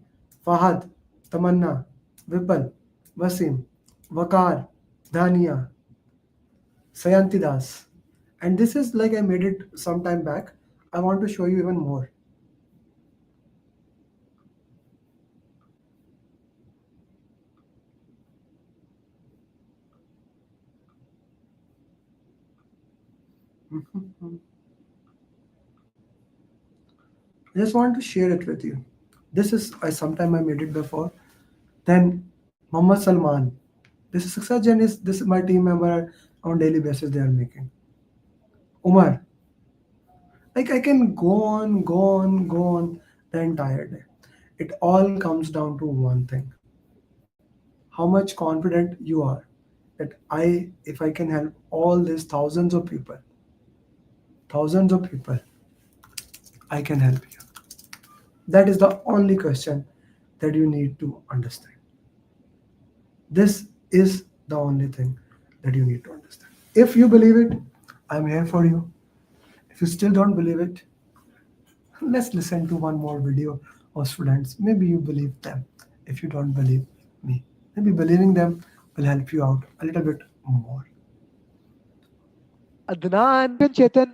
Fahad, Tamanna, Vipal, Wasim, Wakar, Dania, Sayantidas. And this is like I made it some time back. I want to show you even more. I just want to share it with you. This is I sometime I made it before. Then Muhammad Salman. This is success journeys. This is my team member on daily basis they are making. Umar. Like I can go on the entire day. It all comes down to one thing. How much confident you are that if I can help all these thousands of people, I can help you. That is the only question that you need to understand. This is the only thing that you need to understand. If you believe it, I'm here for you. If you still don't believe it, let's listen to one more video of students. Maybe you believe them. If you don't believe me, maybe believing them will help you out a little bit more. Adnan चेतन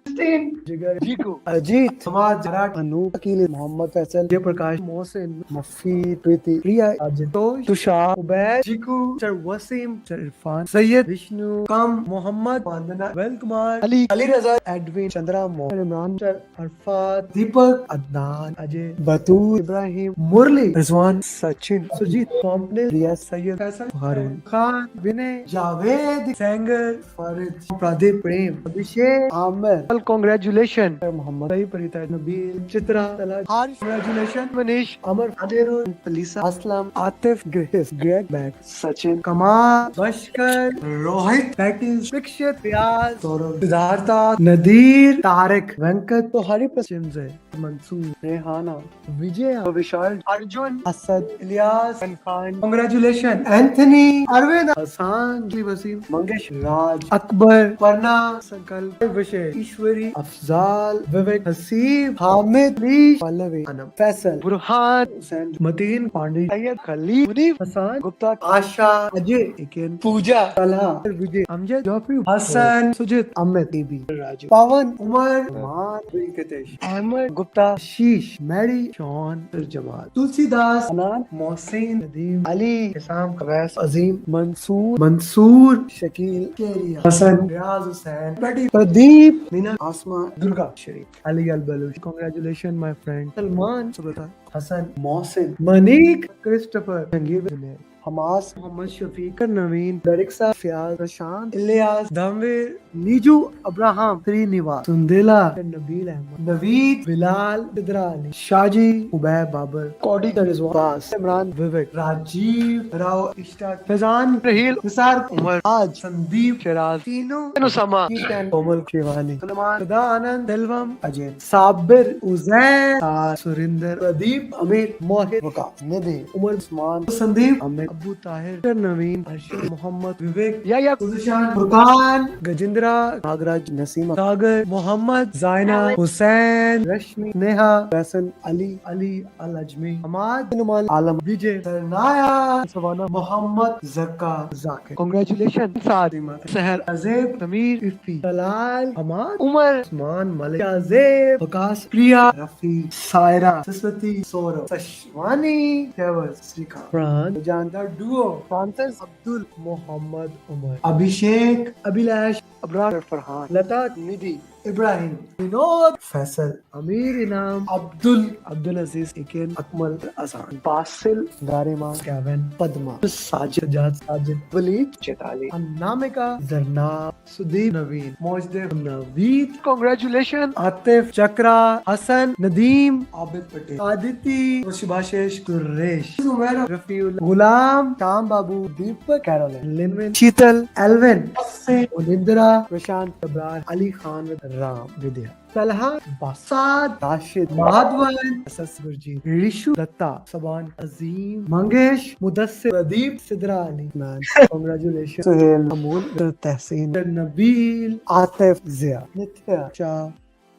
जिगर जीको अजीत समाज जराट अनूप अकील मोहम्मद फैसल जयप्रकाश मोहसिन मफी प्रीति प्रिया आजतोष Tushar Ubaid जीकू sir Wasim sir Irfan Syed Vishnu कम मोहम्मद वंदना well Kumar Ali Ali रजा Edwin Chandra Mohan Imran sir Arfat दीपक अदनान अजय बतूर इब्राहिम मुरली Rizwan Sachin Sujit complex रिया सैयद फैसल हारून खान विनय जावेद सेंगर फारिद प्रदीप प्रेम अभिषेक Aamir congratulation Mohammad Saeed परिता Nabeel Chitra Haris congratulation Manish अमर अदेरुल पलीसा Aslam Atif Grace Greg बैक सचिन कमाल बशकर रोहित पैटिस दीक्षित रियाज सौरभ सिद्धार्था नदीर तारिक वेंकट तो हरि प्रसिम से मंसूर रेहाना विजय विशाल अर्जुन असद इलियास खान कांग्रेचुलेशन एंथनी अरविंद हसन जी वसीम मंगेश राज अकबर परना संकल्प विषय ईश्वरी अफजाल विवेक हसीब हामिद लीश पल्लवी अनम फैसल बुरहान हुसैन मतीन पांडे सैयद खलील मुनीफ हसन गुप्ता आशा अजय इकेन पूजा तलहा विजय अमजद जॉफरी हसन सुजित अमित टीबी राजू पवन उमर मान रिंकेश अहमद गुप्ता शीश मैरी शॉन जमाल तुलसीदास अनान मोहसिन नदीम अली हिसाम कवैस अजीम मंसूर शकील केरिया हसन रियाज Hussain Pradeep, Mina, Asma, Durga, Sharif, Ali Al Baluch. Congratulations, my friend. Salman, Subata, Hassan, Mohsin, Manik, Christopher, Jangir, Junaid, Hamas, Mohammed Shafiq, Naveen, Dariksa, Fiaz, Prashant, Ilyas, Dhamvir, Niju, Abraham, Srinivas, Sundela, Nabil Ahmed, Naveed, Bilal, Sidra Ali, Shaji, Ubay Babar, Cody Rizwan, Bas, Imran, Vivek, Rajiv, Rao, Ishtaq, Fazan, Rahil, Nisar, Umar, Aj, Sandeep, Shiraz, Tino, Usama, Keaton, Komal, Shivani, Sulaiman, Sada Anand, Selvam, Ajay, Sabir, Uzair, Sar, Surinder, Pradeep, Amir, Mohit, Waqas, Nidhi, Umar, Usman, Sandeep, Amit, Abu Tahir, Naveen, Arshad, Muhammad, Vivek, Yeah. Suzishan, Furqan, Gajendra, Nagraj, Nasima, Sagar, Muhammad, Zaina, Hussain, Rashmi, Neha, Faisal, Ali, Ali, Al Ajmi, Ahmad, Numan, Alam, Vijay, Sarnaya, Savannah, Muhammad, Zakka, Zakir. Congratulations, Saad. Sahar, Azeb, Samir, Ifi, Talal, Ahmad, Umar, Usman, Malik, Azeb, Vikas, Priya, Rafi, Saira, Saswati, Saurav, Sashwani, Tewaz, Srikant, Fran, Janda Duo, Francis, Abdul, Muhammad, Umar, Abhishek, Abhilash, Abrar, Farhan, Lata, Nidhi, Ibrahim, Vinod, Faisal, Amir Inam, Abdul Aziz, Ikin, Akmal, Azan, Basil, Garima, Kevin, Padma, Sajid, Sajad, Sajid, Walid, Chetali, Anamika, Zarna, Sudeep, Naveen, Mojdev, Naveed, congratulations. Atif, Chakra, Hassan, Nadeem, Abid Patel, Aditi, Shubhashish, Suresh, Zumaira, Rafiul, Gulam, Sham Babu, Deepak, Caroline, Linwin, Sheetal, Alvin, Asim, Unindra, Prashant, Abrar, Ali Khan with Ram, Vidya. Talha, Basad, Rashid, Madhavan, Asas Gurjeet, Rishu, Datta, Saban, Azim, Mangesh, Mudassir, Pradeep, Sidra Ali. Man, congratulations. Suhail, Amul, Tehseen, Nabil, Atif, Zia, Nithya, Shah,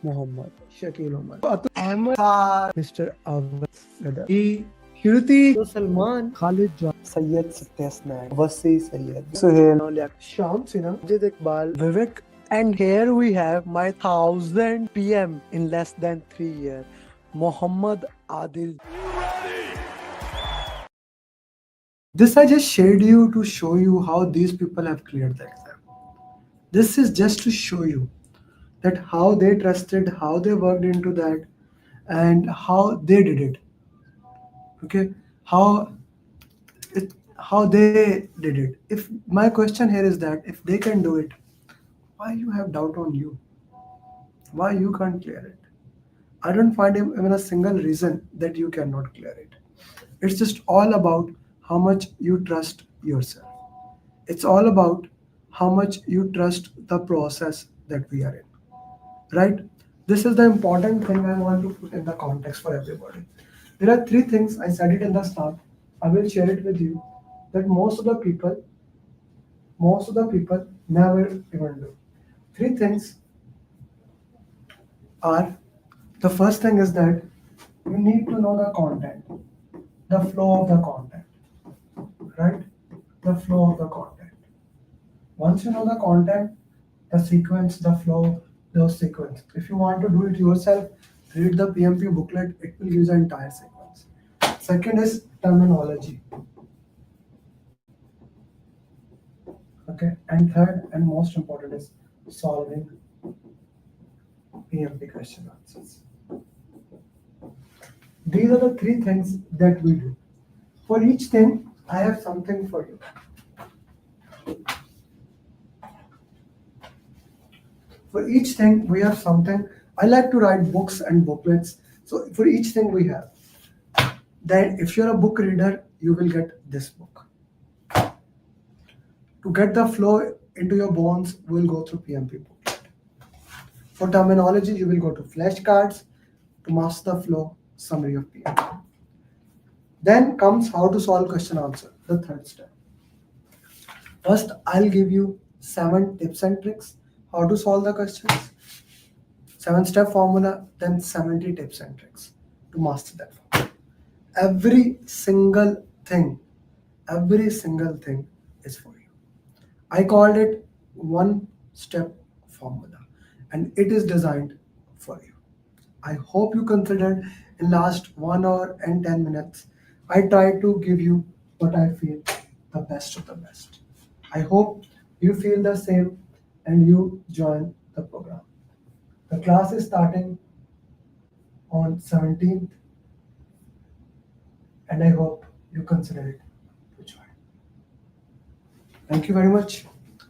Muhammad, Shakil Umar, Ahmed, Mr. Awad, E. Shruti, Salman, Khalid John, Sayyid Satyasnaik, Wasi Sayyid, Suhail, Noliak, Sham Sinha, Jid Iqbal, Vivek, and here we have my 1000 PM in less than 3 years, Muhammad Adil. This I just shared you to show you how these people have cleared the exam. This is just to show you that how they trusted, how they worked into that, and how they did it. Okay, how how they did it. If my question here is that if they can do it, why you have doubt on you? Why you can't clear it? I don't find even a single reason that you cannot clear it. It's just all about how much you trust yourself. It's all about how much you trust the process that we are in. Right? This is the important thing I want to put in the context for everybody. There are three things, I said it in the start. I will share it with you that most of the people never even do. Three things are, the first thing is that you need to know the content, the flow of the content, right? The flow of the content. Once you know the content, the sequence, the flow, those sequence. If you want to do it yourself, read the PMP booklet, it will give you the entire sequence. Second is terminology. Okay, and third and most important is solving PMP question answers. These are the three things that we do. For each thing, I have something for you. For each thing, we have something. I like to write books and booklets. So for each thing we have. Then if you're a book reader, you will get this book. To get the flow into your bones, we'll go through PMP booklet. For terminology, you will go to flashcards. To master the flow, summary of PMP. Then comes how to solve question answer, the third step. First, I'll give you 7 tips and tricks how to solve the questions. 7-step formula, then 70 tips and tricks to master that formula. Every single thing, every single thing is for you. I called it 1-step formula, and it is designed for you. I hope you considered in last 1 hour and 10 minutes. I tried to give you what I feel the best of the best. I hope you feel the same, and you join the program. The class is starting on 17th, and I hope you consider it to join. Thank you very much.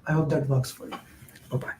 I hope that works for you. Bye bye.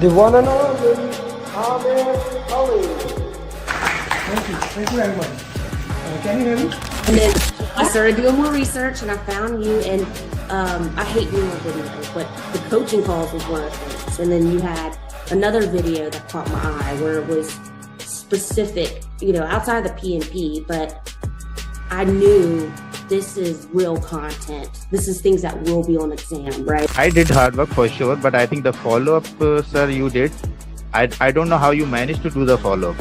The one and only Amir Ali. Thank you very much. Can you hear me? And then I started doing more research and I found you, and I hate doing videos, but the coaching calls was one of the things. And then you had another video that caught my eye where it was specific, outside the PMP, but I knew this is real content. This is things that will be on exam, right? I did hard work for sure, but I think the follow-up, sir, you did. I don't know how you managed to do the follow-up.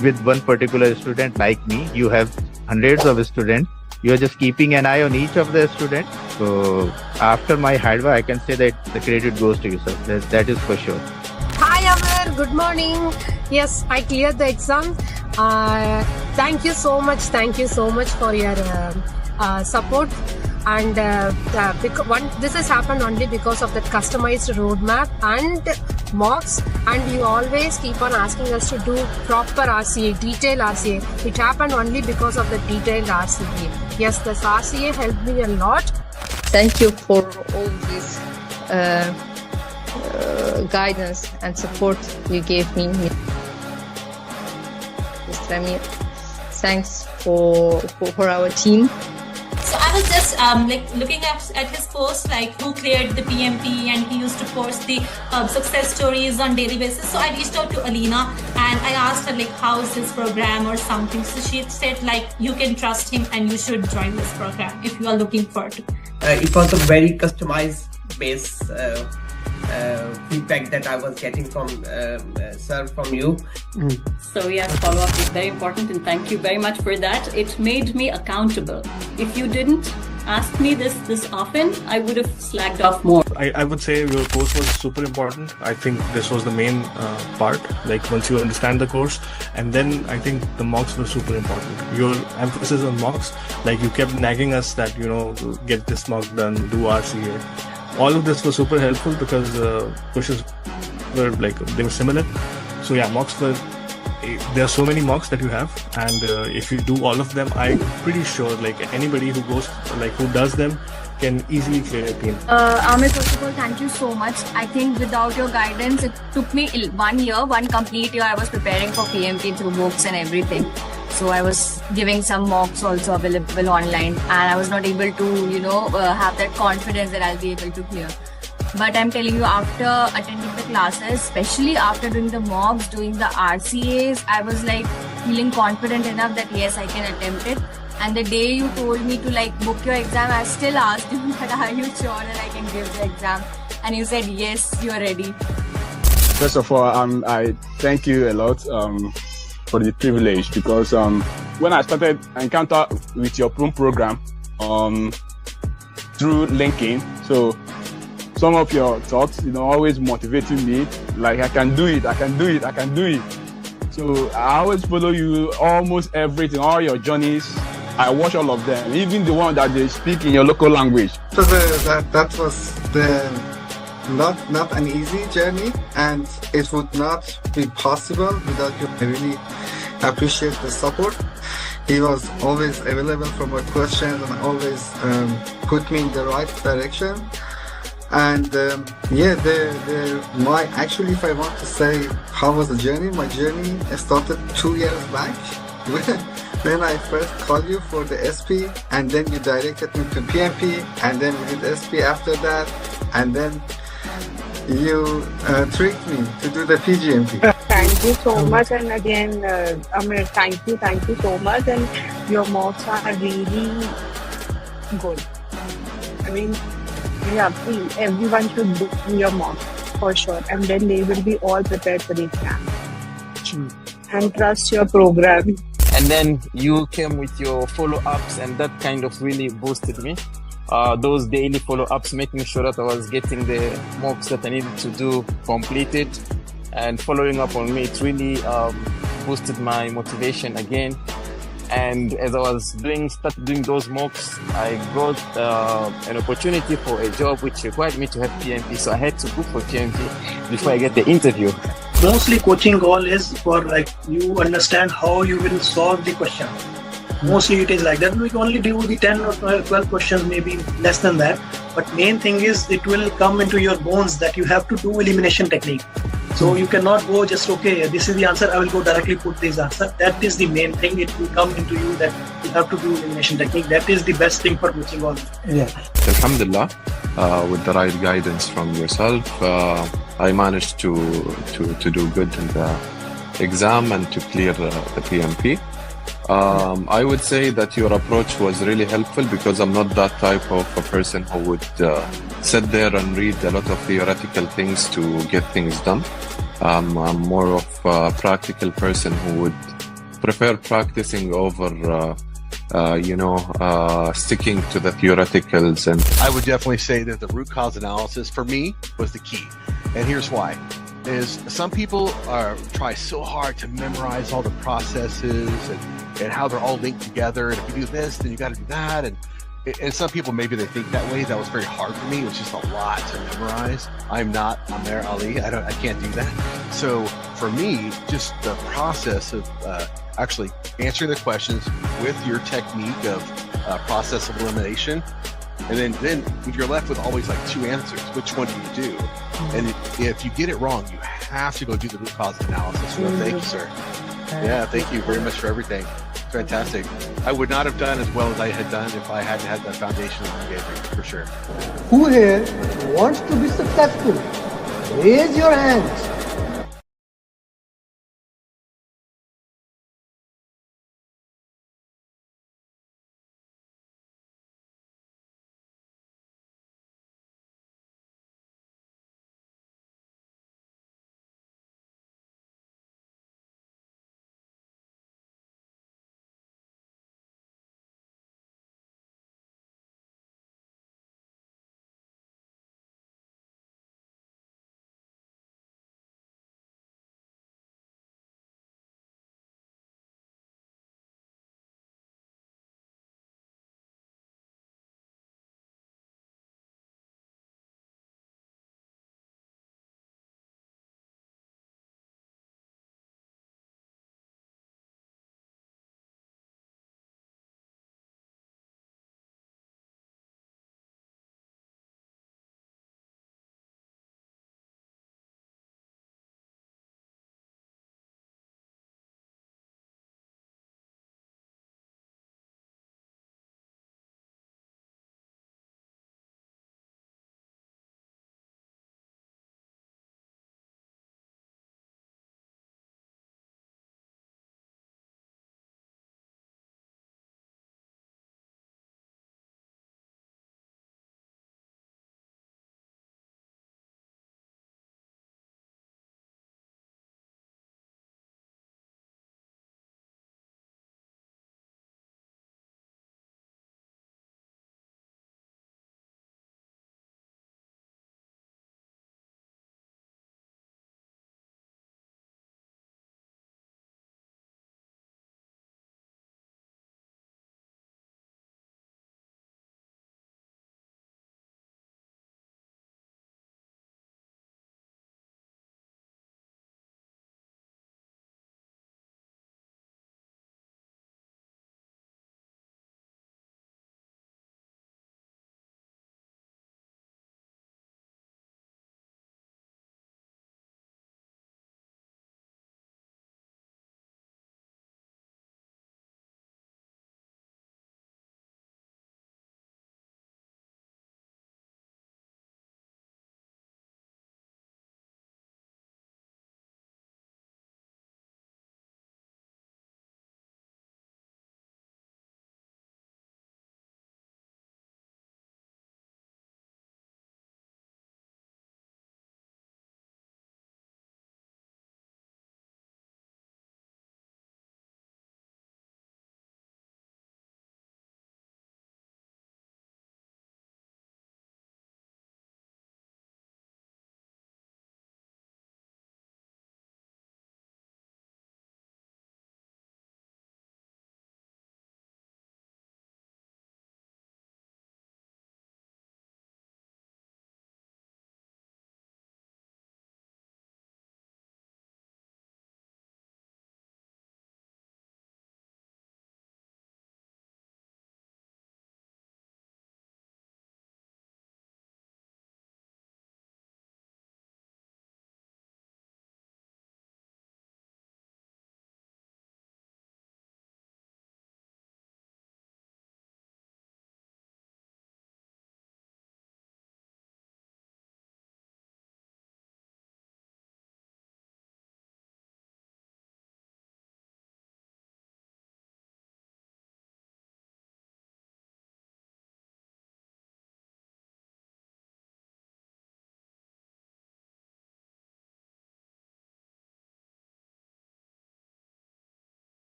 With one particular student like me, you have hundreds of students. You are just keeping an eye on each of the students. So after my hard work, I can say that the credit goes to you, sir. That is for sure. Hi Amir, good morning. Yes, I cleared the exam. Thank you so much. Thank you so much for your support. And this has happened only because of the customized roadmap and mocks, and you always keep on asking us to do proper RCA, detailed RCA. It happened only because of the detailed RCA. Yes, this RCA helped me a lot. Thank you for all this guidance and support you gave me, Mr. Amir. Thanks for our team. So I was just looking at his post, like who cleared the PMP, and he used to post the success stories on daily basis. So I reached out to Alina and I asked her how is this program or something. So she said you can trust him and you should join this program if you are looking for it. It was a very customized base feedback that I was getting from sir, from you. So yes, follow-up is very important, and thank you very much for that. It made me accountable. If you didn't ask me this often, I would have slacked off more. I would say your course was super important. I think this was the main part, once you understand the course, and then I think the mocks were super important. Your emphasis on mocks, you kept nagging us that, get this mock done, do RCA. All of this was super helpful because questions were they were similar. So yeah, mocks were, there are so many mocks that you have, and if you do all of them, I'm pretty sure anybody who goes, who does them can easily clear a PMP. Amir, first of all, thank you so much. I think without your guidance, it took me 1 year, one complete year. I was preparing for PMP through books and everything. So I was giving some mocks also available online, and I was not able to, have that confidence that I'll be able to clear. But I'm telling you, after attending the classes, especially after doing the mocks, doing the RCAs, I was feeling confident enough that yes, I can attempt it. And the day you told me to book your exam, I still asked you that are you sure that I can give the exam? And you said yes, you are ready. First of all, I thank you a lot for the privilege, because when I started encounter with your program through LinkedIn, so some of your thoughts, always motivating me, I can do it, I can do it, I can do it. So I always follow you, almost everything, all your journeys. I watch all of them, even the one that they speak in your local language. So that was not an easy journey, and it would not be possible without you. I really appreciate the support. He was always available for my questions and always put me in the right direction. And actually, if I want to say how was the journey, my journey started 2 years back. Then I first called you for the SP, and then you directed me to PMP, and then we did SP after that, and then you tricked me to do the PGMP. Thank you so much, and again, Amir, thank you so much, and your mocks are really good. I mean, everyone should do your mocks for sure, and then they will be all prepared for the exam. And trust your program. And then you came with your follow-ups, and that kind of really boosted me. Those daily follow-ups, making sure that I was getting the mocks that I needed to do completed, and following up on me, it really boosted my motivation again. And as I was started doing those mocks, I got an opportunity for a job which required me to have PMP, so I had to book for PMP before I get the interview. Mostly coaching goal is for you understand how you will solve the question. Mostly it is like that. We can only do the 10 or 12 questions, maybe less than that. But main thing is it will come into your bones that you have to do elimination technique. So you cannot go just, okay, this is the answer, I will go directly put this answer. That is the main thing. It will come into you that you have to do elimination technique. That is the best thing for coaching all. Yeah. Alhamdulillah, with the right guidance from yourself, I managed to do good in the exam and to clear the PMP. I would say that your approach was really helpful because I'm not that type of a person who would sit there and read a lot of theoretical things to get things done. I'm more of a practical person who would prefer practicing over sticking to the theoreticals. And I would definitely say that the root cause analysis for me was the key. And here's why. Is some people try so hard to memorize all the processes and how they're all linked together. And if you do this, then you got to do that. And some people, maybe they think that way. That was very hard for me. It was just a lot to memorize. I'm not Amer Ali. I can't do that. So for me, just the process of actually answering the questions with your technique of process of elimination. And then you're left with always like two answers. Which one do you do? And if you get it wrong, you have to go do the root cause analysis. So thank you, sir. Yeah, thank you very much for everything. Fantastic. I would not have done as well as I had done if I hadn't had that foundation that you gave me, for sure. Who here wants to be successful? Raise your hands.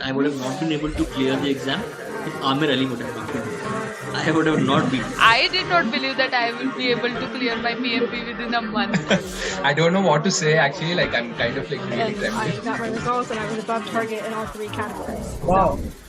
I would have not been able to clear the exam if Amir Ali would have not been there. I would have not been. I did not believe that I will be able to clear my PMP within a month. I don't know what to say actually, like I'm kind of like really I got my results and I was above target in all 3 categories. Wow. So